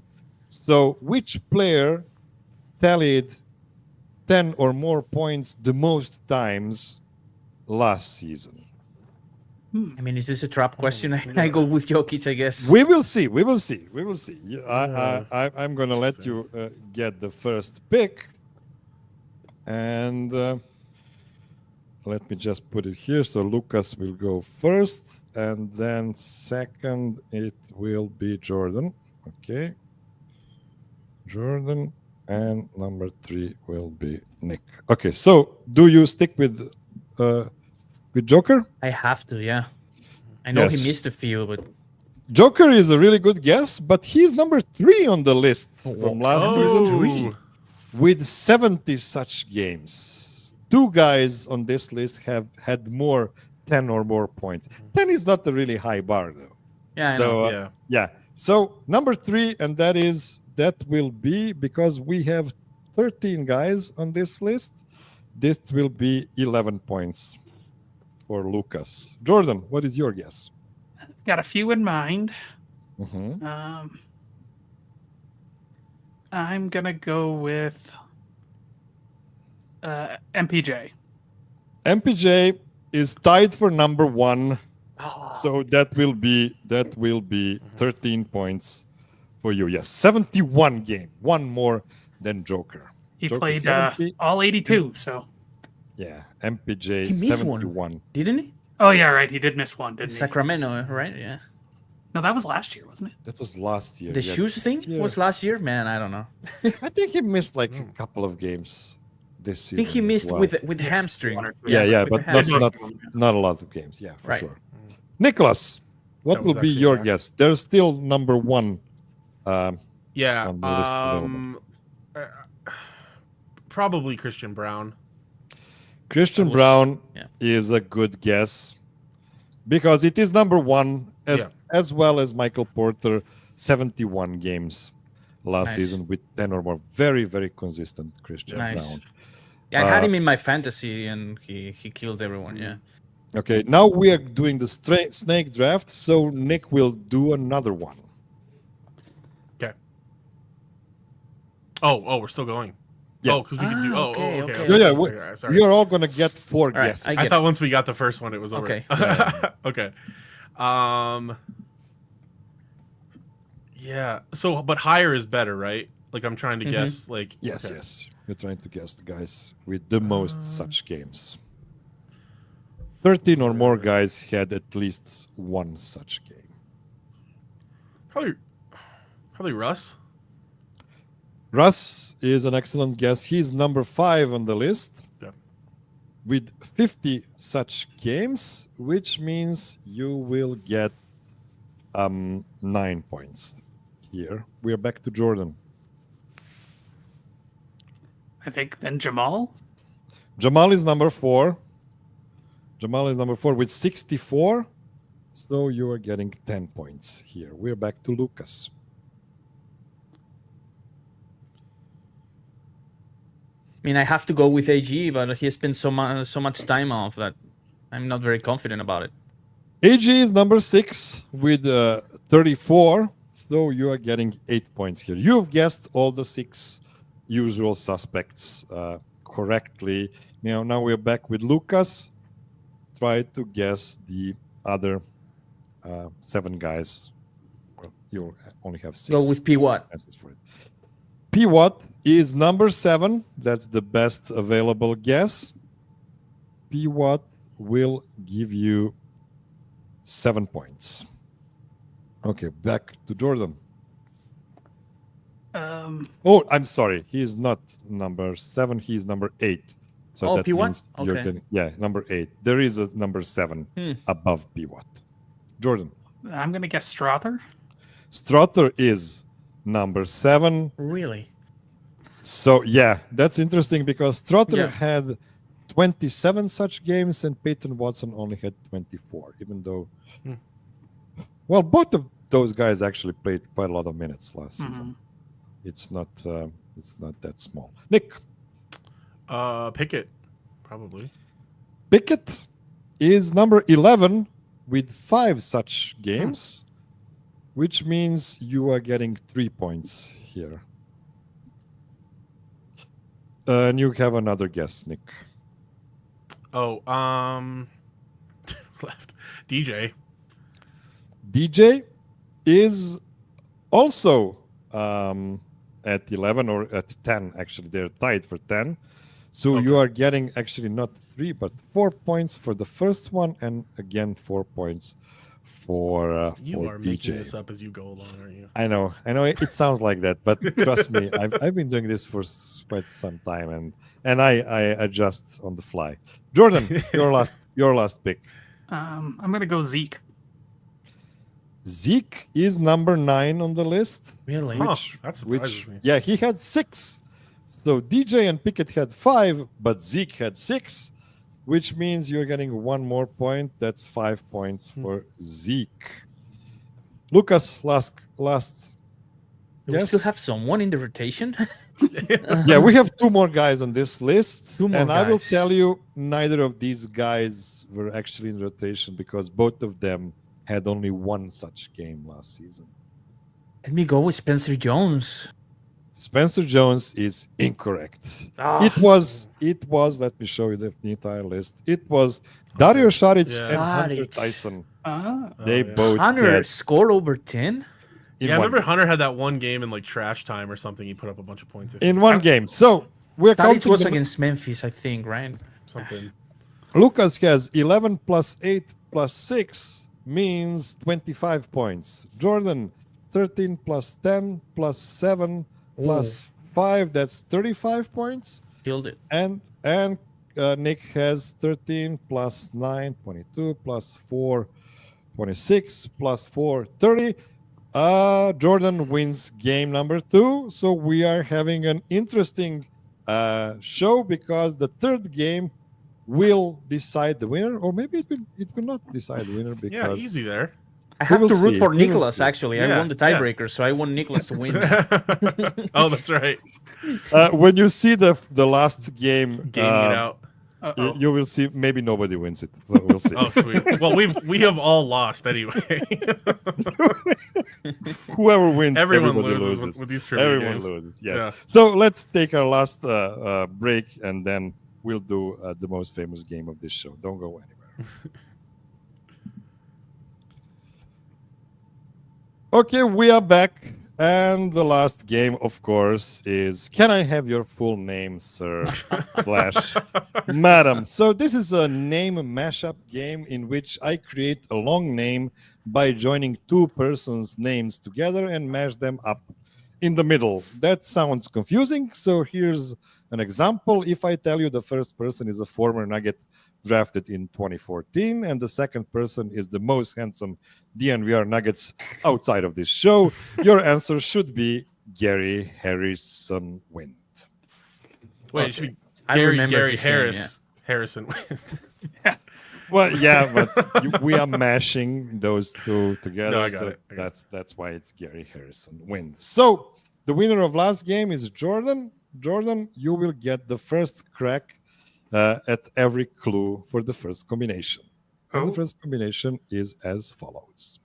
So which player tallied 10 or more points the most times last season? I mean, is this a trap question? I go with Jokic, I guess. We will see. I'm going to let you get the first pick. And let me just put it here. So Lucas will go first. And then second, it will be Jordan. Okay. Jordan. And number 3 will be Nick. Okay. So do you stick with Joker? I have to, yeah. I know he missed a few, but Joker is a really good guess, but he's number 3 on the list from last season with 70 such games. 2 guys on this list have had more 10 or more points. 10 is not a really high bar, though. Yeah, I know. Yeah. So number 3, and that will be, because we have 13 guys on this list, this will be 11 points for Lucas. Jordan, what is your guess? Got a few in mind. Mm-hmm. I'm gonna go with MPJ. MPJ is tied for number 1, so that will be 13 points for you. Yes, 71 game, 1 more than Joker. He Joker played 70. all 82, so Yeah, MPJ he missed 71. one, didn't he? Oh yeah, right. He did miss one, didn't he? Sacramento, right? Yeah. No, that was last year, wasn't it? That was last year. The Yeah, shoes this thing year- was last year, man. I don't know. I think he missed like a couple of games this I season. think he as missed well. with hamstring. One or two. Yeah, with but the not, hamstring. not a lot of games. Yeah, for Right. sure. Nicholas, what That will was be actually your back. guess? There's still number 1. Yeah. On the list available. Probably Christian Brown. Christian was- Brown yeah. is a good guess because it is number 1 as well as Michael Porter, 71 games last Nice. season with 10 or more. Very, very consistent Christian Nice. Brown. I had him in my fantasy, and he killed everyone. Yeah. Okay, now we are doing the snake draft, so Nick will do another one. Okay. Oh, we're still going. Yeah. Oh, because we can do. Oh, okay, okay. okay. Yeah, Okay, sorry. we are all going to get 4 right, guesses. I I get thought once we got the first one, it was over. Okay. Okay. Yeah. So, but higher is better, right? Like I'm trying to guess. Like Yes, okay. yes. We're trying to guess the guys with the most such games. 13 or more guys had at least 1 such game. Probably Russ. Russ is an excellent guess. He's number 5 on the list with 50 such games, which means you will get 9 points here. We are back to Jordan. I think then Jamal. Jamal is number 4. Jamal is number 4 with 64. So you are getting 10 points here. We're back to Lucas. I mean, I have to go with AG, but he has spent so much time off that I'm not very confident about it. AG is number 6 with 34. So you are getting 8 points here. You've guessed all the 6 usual suspects correctly. Now we're back with Lucas. Try to guess the other 7 guys. Well, you only have 6. Go with P. Watt. Answers for it. P. Watt is number 7. That's the best available guess. P. Watt will give you 7 points. Okay, back to Jordan. Oh, I'm sorry. He is not number 7. He's number 8. So that P. Watt? means you're Okay. getting, number 8. There is a number 7 above P. Watt. Jordan. I'm gonna guess Strother. Strother is number 7. Really? So, yeah, that's interesting because Strother Yeah. had 27 such games and Peyton Watson only had 24, even though, well, both of those guys actually played quite a lot of minutes last season. It's not that small. Nick. Pickett, probably. Pickett is number 11 with 5 such games, which means you are getting 3 points here. And you have another guess, Nick. Oh, what's left? DJ. DJ is also at 11 or at 10. Actually, they're tied for 10. So you are getting actually not 3 but 4 points for the first one, and again 4 points for You are making DJ. this up as you go along, aren't you? I know. It sounds like that, but trust me, I've been doing this for quite some time, and I adjust on the fly. Jordan, your last pick. I'm gonna go Zeke. Zeke is number 9 on the list. Really? That surprises me. Yeah, he had 6. So DJ and Pickett had 5, but Zeke had 6, which means you're getting 1 more point. That's 5 points for Zeke. Lucas, last. Do we still have someone in the rotation? Yeah, we have 2 more guys on this list. 2 more and I will guys. tell you, neither of these guys were actually in rotation because both of them had only 1 such game last season. Let me go with Spencer Jones. Spencer Jones is incorrect. Ah. It was, let me show you the entire list. It was Dario Saric and Hunter Saric. Tyson. Ah. They both Hunter had scored over 10? Yeah, I remember Hunter had that one game in like trash time or something. He put up a bunch of points. in one game. So we're That it counting was them. against Memphis, I think, right? Something. Lucas has 11 plus 8 plus 6 means 25 points. Jordan, 13 plus 10 plus 7 plus 5, that's 35 points. Killed it. And Nick has 13 plus 9, 22 plus 4, 26 plus 4, 30. Jordan wins game number 2. So we are having an interesting show because the third game will decide the winner, or maybe it will not decide the winner because Yeah, easy there. I have will to root see. for We will Nicholas, see. actually. Yeah, I won the tiebreaker, so I want Nicholas to win. Oh, that's right. when you see the last game, Gaming it out. you will see maybe nobody wins it. So we'll see. Oh, sweet. Well, we have all lost anyway. Whoever wins, Everyone everybody loses with these trivia Everyone games. loses. Yes. Yeah. So let's take our last break, and then we'll do the most famous game of this show. Don't go anywhere. Okay, we are back, and the last game, of course, is "Can I have your full name, sir?" / madam. So this is a name mashup game in which I create a long name by joining 2 persons' names together and mash them up in the middle. That sounds confusing, so here's an example. If I tell you the first person is a former Nugget drafted in 2014, and the second person is the most handsome DNVR Nuggets outside of this show, your answer should be Gary Harrison Wind. Wait, it should be I remember Gary this game, Harris. Harrison. Well, yeah, but we are mashing those 2 together. No, I got so it. I got that's why it's Gary Harrison Wind. So the winner of last game is Jordan. Jordan, you will get the first crack at every clue for the first combination. And the first combination is as follows.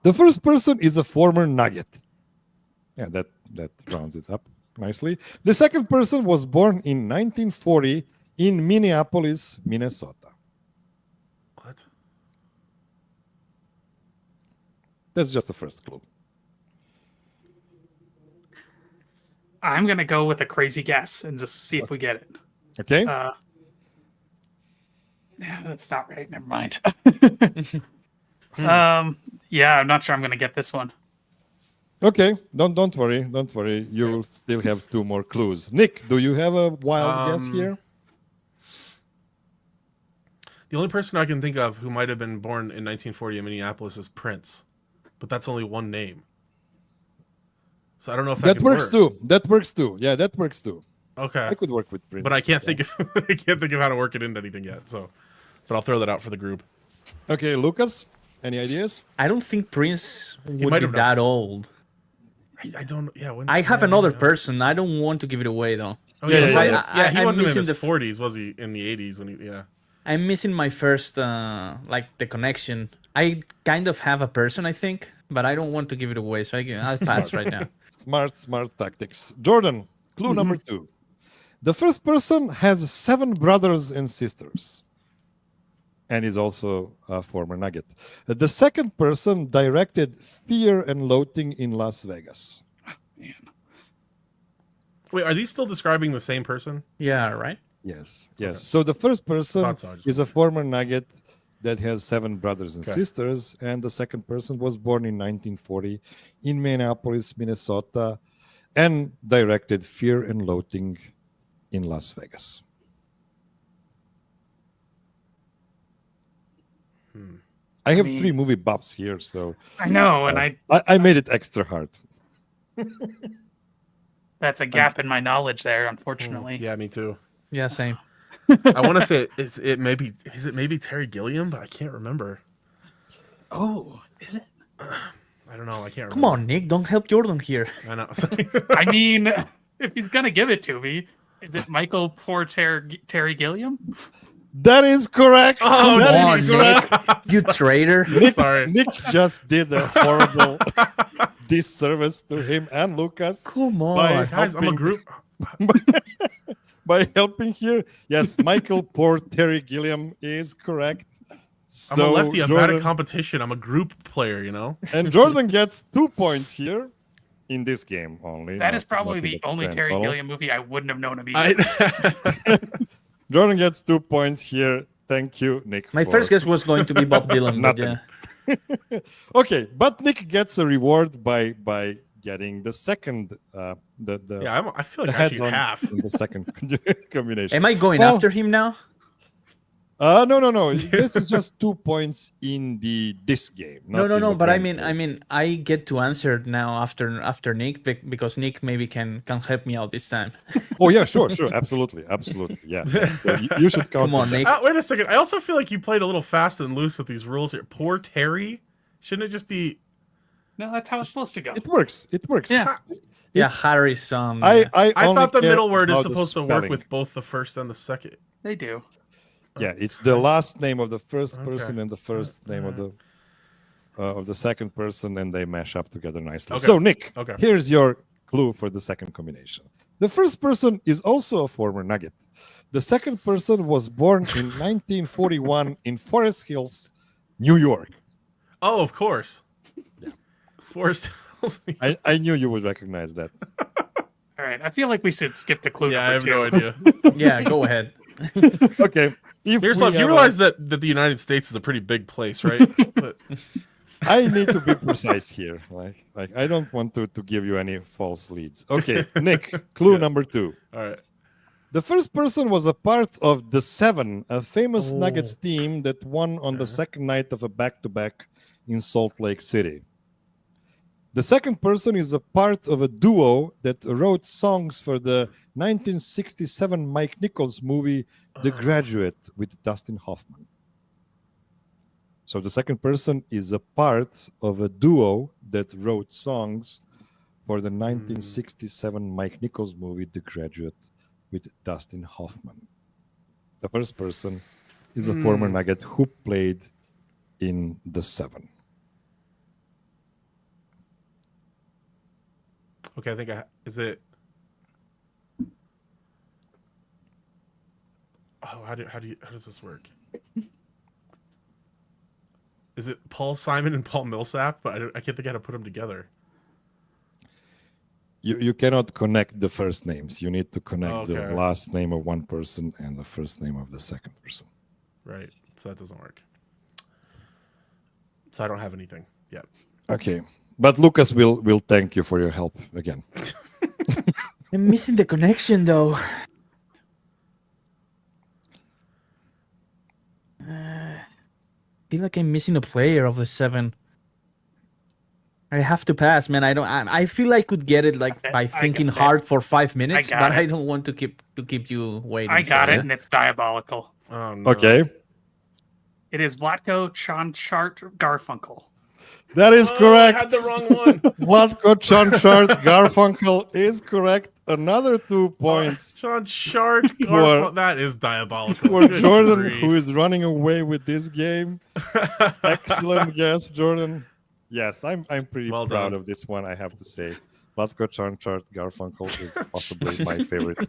The first person is a former Nugget. Yeah, that rounds it up nicely. The second person was born in 1940 in Minneapolis, Minnesota. What? That's just the first clue. I'm gonna go with a crazy guess and just see if we get it. Okay? Yeah, that's not right. Never mind. Yeah, I'm not sure I'm gonna get this one. Okay, don't worry. Don't worry. You will still have 2 more clues. Nick, do you have a wild guess here? The only person I can think of who might have been born in 1940 in Minneapolis is Prince, but that's only one name. So I don't know if That works too. That works too. Yeah, that works too. Okay, I could work with Prince. but I can't think of I can't think of how to work it into anything yet. So, but I'll throw that out for the group. Okay, Lucas, any ideas? I don't think Prince would might be have that old. I don't. Yeah, when, I have another person. I don't want to give it away, though. Oh yeah, Yeah, yeah, yeah. yeah. He I'm wasn't in missing his the 40s, was he? In the 80s when he? Yeah. I'm missing my first the connection. I kind of have a person, I think, but I don't want to give it away, so I'll pass right now. Smart tactics. Jordan, clue number 2. The first person has 7 brothers and sisters, and is also a former Nugget. The second person directed Fear and Loathing in Las Vegas. Man. Wait, are these still describing the same person? Yeah, right? Yes. Okay. So the first person Thought so, I just is a former Nugget that has 7 brothers and Okay. sisters, and the second person was born in 1940 in Minneapolis, Minnesota, and directed Fear and Loathing in Las Vegas. I have 3 movie buffs here, so I know, and I made it extra hard. that's a gap in my knowledge there, unfortunately. Yeah, me too. Yeah, same. I want to say it maybe Terry Gilliam, but I can't remember. Oh, is it? I don't know. I can't remember. Come on, Nick, don't help Jordan here. I know. I mean, if he's gonna give it to me, is it Michael Terry Gilliam? That is correct. Oh, That Come on, is Nick. correct. You traitor. Sorry. Nick just did a horrible disservice to him and Lucas Come by on. Guys, I'm a helping- group. by helping here. Yes, Michael Terry Gilliam is correct. I'm a So lefty. I'm bad Jordan- at competition. I'm a group player, you know? And Jordan gets 2 points here in this game only. That not- is probably not in the only grand Terry total. Gilliam movie I wouldn't have known immediately. Jordan gets 2 points here. Thank you, Nick. My for- first guess was going to be Bob Dylan, but Nothing. yeah. Okay, but Nick gets a reward by getting the second the Yeah, I feel like I heads should on half. in the second combination. Am I going Well- after him now? No. This is just 2 points in this game. No. not in the But I grand mean, total. I get to answer now after Nick because Nick maybe can help me out this time. Oh yeah, sure, absolutely, yeah. So you should count. Come on, Nick. Wait a second. I also feel like you played a little fast and loose with these rules here. Poor Terry. Shouldn't it just be? No, that's how it's supposed to go. It works. Yeah. Yeah, Harry's son. I I only thought the care middle word is about the supposed to work spelling. with both the first and the second. They do. Yeah, it's the last name of the first Okay. person and the first name of the second person, and they mash up together nicely. Okay. So, Nick, Okay. here's your clue for the second combination. The first person is also a former Nugget. The second person was born in 1941 in Forest Hills, New York. Oh, of course. Forrest Hills. I knew you would recognize that. All right. I feel like we should skip to clue Yeah, I number have 2. no idea. Yeah, go ahead. Okay. If Miroslav, we you have realize that the United States is a pretty big place, right? But, I need to be precise here. Like I don't want to give you any false leads. Okay, Nick, clue number 2. all right. The first person was a part of the Seven, a famous Nuggets team that won on the second night of a back-to-back in Salt Lake City. The second person is a part of a duo that wrote songs for the 1967 Mike Nichols movie The Graduate with Dustin Hoffman. So the second person is a part of a duo that wrote songs for the 1967 Mike Nichols movie The Graduate with Dustin Hoffman. The first person is a former Nugget who played in the Seven. Okay, I think is it. Oh, how does this work? Is it Paul Simon and Paul Millsap? But I can't think how to put them together. You cannot connect the first names. You need to connect the Okay. last name of one person and the first name of the second person. Right. So that doesn't work. So I don't have anything yet. Okay. But Lucas will thank you for your help again. I'm missing the connection though. Feel like I'm missing a player of the Seven. I have to pass, man. I feel I could get it like Okay, by I thinking got it. hard for 5 minutes, got but it. I don't want to keep you waiting. I got so, it, yeah. and it's diabolical. Oh no. Okay. It is Vlatko Chonchart Garfunkel. That is correct. I had the wrong one. Vlatko Čančart Garfunkel is correct. Another 2 points Čančart Garfunkel. That is diabolical. for Good Jordan, grief. who is running away with this game. Excellent guess, Jordan. Yes, I'm pretty Well proud done. of this one, I have to say. Vlatko Čančart Garfunkel is possibly my favorite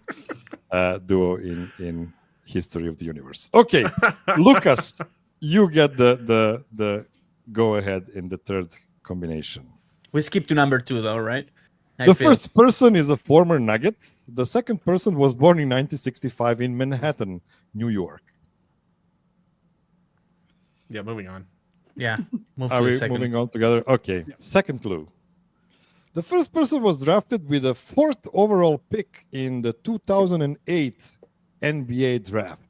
duo in history of the universe. Okay, Lucas, you get the go ahead in the third combination. We skip to number 2, though, right? The first person is a former Nugget. The second person was born in 1965 in Manhattan, New York. Yeah, moving on. Yeah, move Are to the we second. moving on together? Okay. Yeah. Second clue. The first person was drafted with a 4th overall pick in the 2008 NBA draft.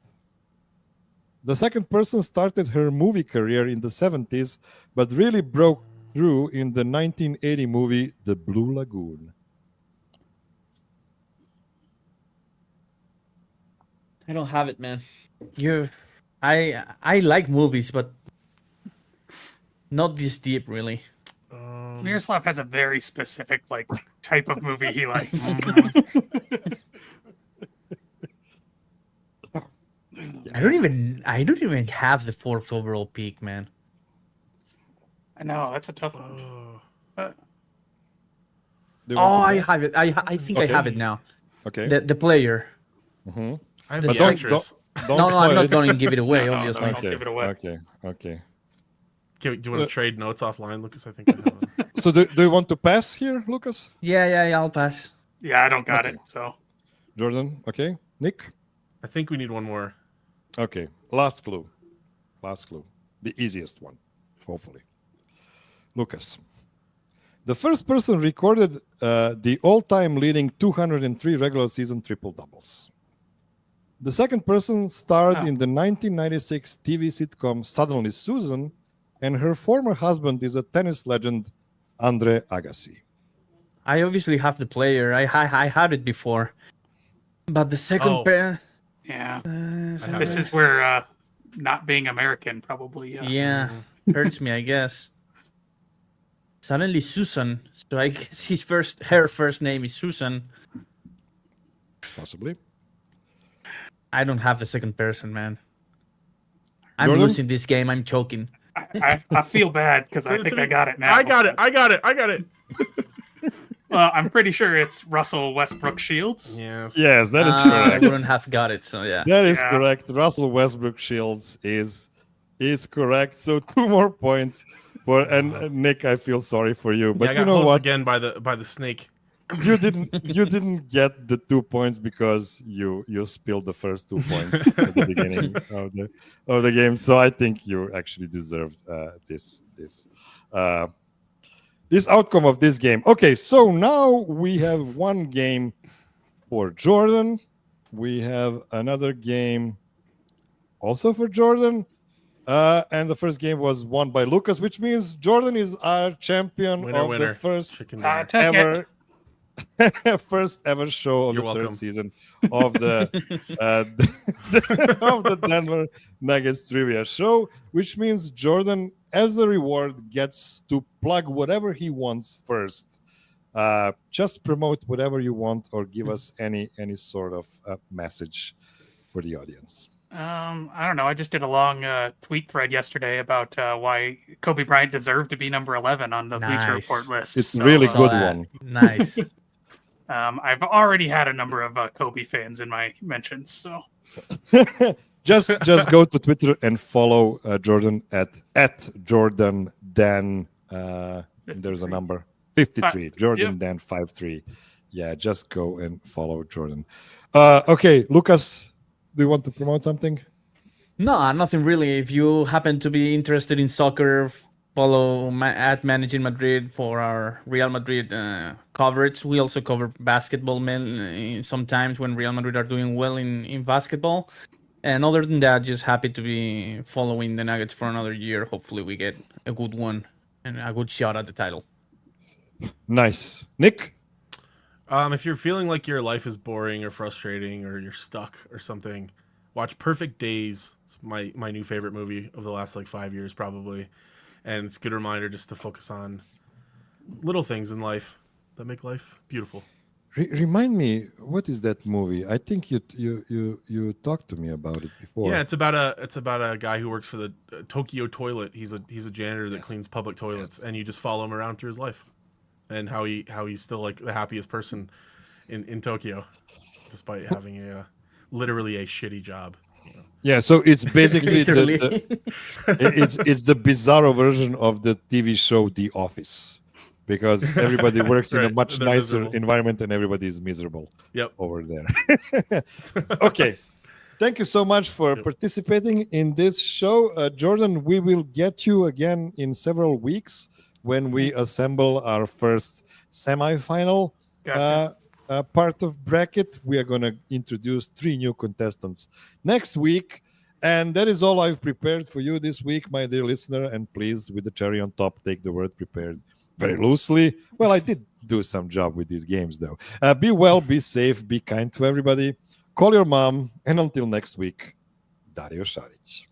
The second person started her movie career in the 70s, but really broke through in the 1980 movie The Blue Lagoon. I don't have it, man. I like movies, but not this deep, really. Miroslav has a very specific like type of movie he likes. I don't even have the 4th overall pick, man. I know that's a tough one. Do you Oh, want I to- have it. I think I Okay. have it now. Okay. The player. Mhm. I have But the don't- actress. Don't No, I'm spoil not it. going to give it away, No, obviously. no. Don't give it away. Okay. Do you want to trade notes offline, Lucas? I think I have them. So do you want to pass here, Lucas? Yeah, I'll pass. Yeah, I don't got Okay. it. So Jordan, okay. Nick? I think we need one more. Okay. Last clue. The easiest one, hopefully. Lucas. The first person recorded the all-time leading 203 regular season triple-doubles. The second person starred in the 1996 TV sitcom Suddenly Susan, and her former husband is a tennis legend, Andre Agassi. I obviously have the player. I had it before. But the second Oh. pair... yeah, have this is where not being American probably. Yeah, hurts me, I guess. Suddenly Susan. So I guess her first name is Susan. Possibly. I don't have the second person, man. I'm Jordan? losing this game. I'm choking. I feel bad because I think I got it now. I got it. Well, I'm pretty sure it's Russell Westbrook Shields. Yes. Yes, that is I correct. wouldn't have got it, so yeah. That is Yeah. correct. Russell Westbrook Shields is correct. So 2 more points for and Nick, I feel sorry for you, Yeah, but I you got know hosed what? again by the snake. You didn't get the 2 points because you spilled the first 2 points at the beginning of the game. So I think you actually deserved this outcome of this game. Okay, so now we have 1 game for Jordan. We have another game also for Jordan. And the first game was won by Lucas, which means Jordan is our champion Winner, of winner. the first Chicken dinner. Took it. ever first ever show of You're the welcome. third season of the of the Denver Nuggets trivia show, which means Jordan, as a reward, gets to plug whatever he wants first. Just promote whatever you want, or give us any sort of message for the audience. I don't know. I just did a long tweet thread yesterday about why Kobe Bryant deserved to be number 11 on the Bleacher Nice. Report list. It's So, really Saw good that. one. Nice. I've already had a number of Kobe fans in my mentions. So just go to Twitter and follow Jordan at Jordan Dan. There's a number 53. Jordan Yep. Dan 53. Yeah, just go and follow Jordan. Okay, Lucas, do you want to promote something? No, nothing really. If you happen to be interested in soccer, follow at Managing Madrid for our Real Madrid coverage. We also cover basketball sometimes when Real Madrid are doing well in basketball. And other than that, just happy to be following the Nuggets for another year. Hopefully we get a good one and a good shot at the title. Nice. Nick? If you're feeling like your life is boring or frustrating or you're stuck or something, watch Perfect Days. It's my new favorite movie of the last 5 years probably. and it's a good reminder just to focus on little things in life that make life beautiful. Remind me, what is that movie? I think you talked to me about it before. Yeah, it's about a guy who works for the Tokyo Toilet. He's a janitor that cleans public toilets, and you just follow him around through his life, and how he's still like the happiest person in Tokyo, despite having literally a shitty job. Yeah, so it's basically Literally. it's the bizarro version of the TV show The Office, because everybody works in a Right, much they're nicer miserable. environment and everybody is miserable Yep. over there. Okay. Thank you so much for participating in this show. Jordan, we will get you again in several weeks when we assemble our first semifinal Gotcha. part of bracket. We are going to introduce 3 new contestants next week. And that is all I've prepared for you this week, my dear listener. And please, with the cherry on top, take the word prepared very loosely. Well, I did do some job with these games, though. Be well, be safe, be kind to everybody. Call your mom. And until next week, Dario Šarić.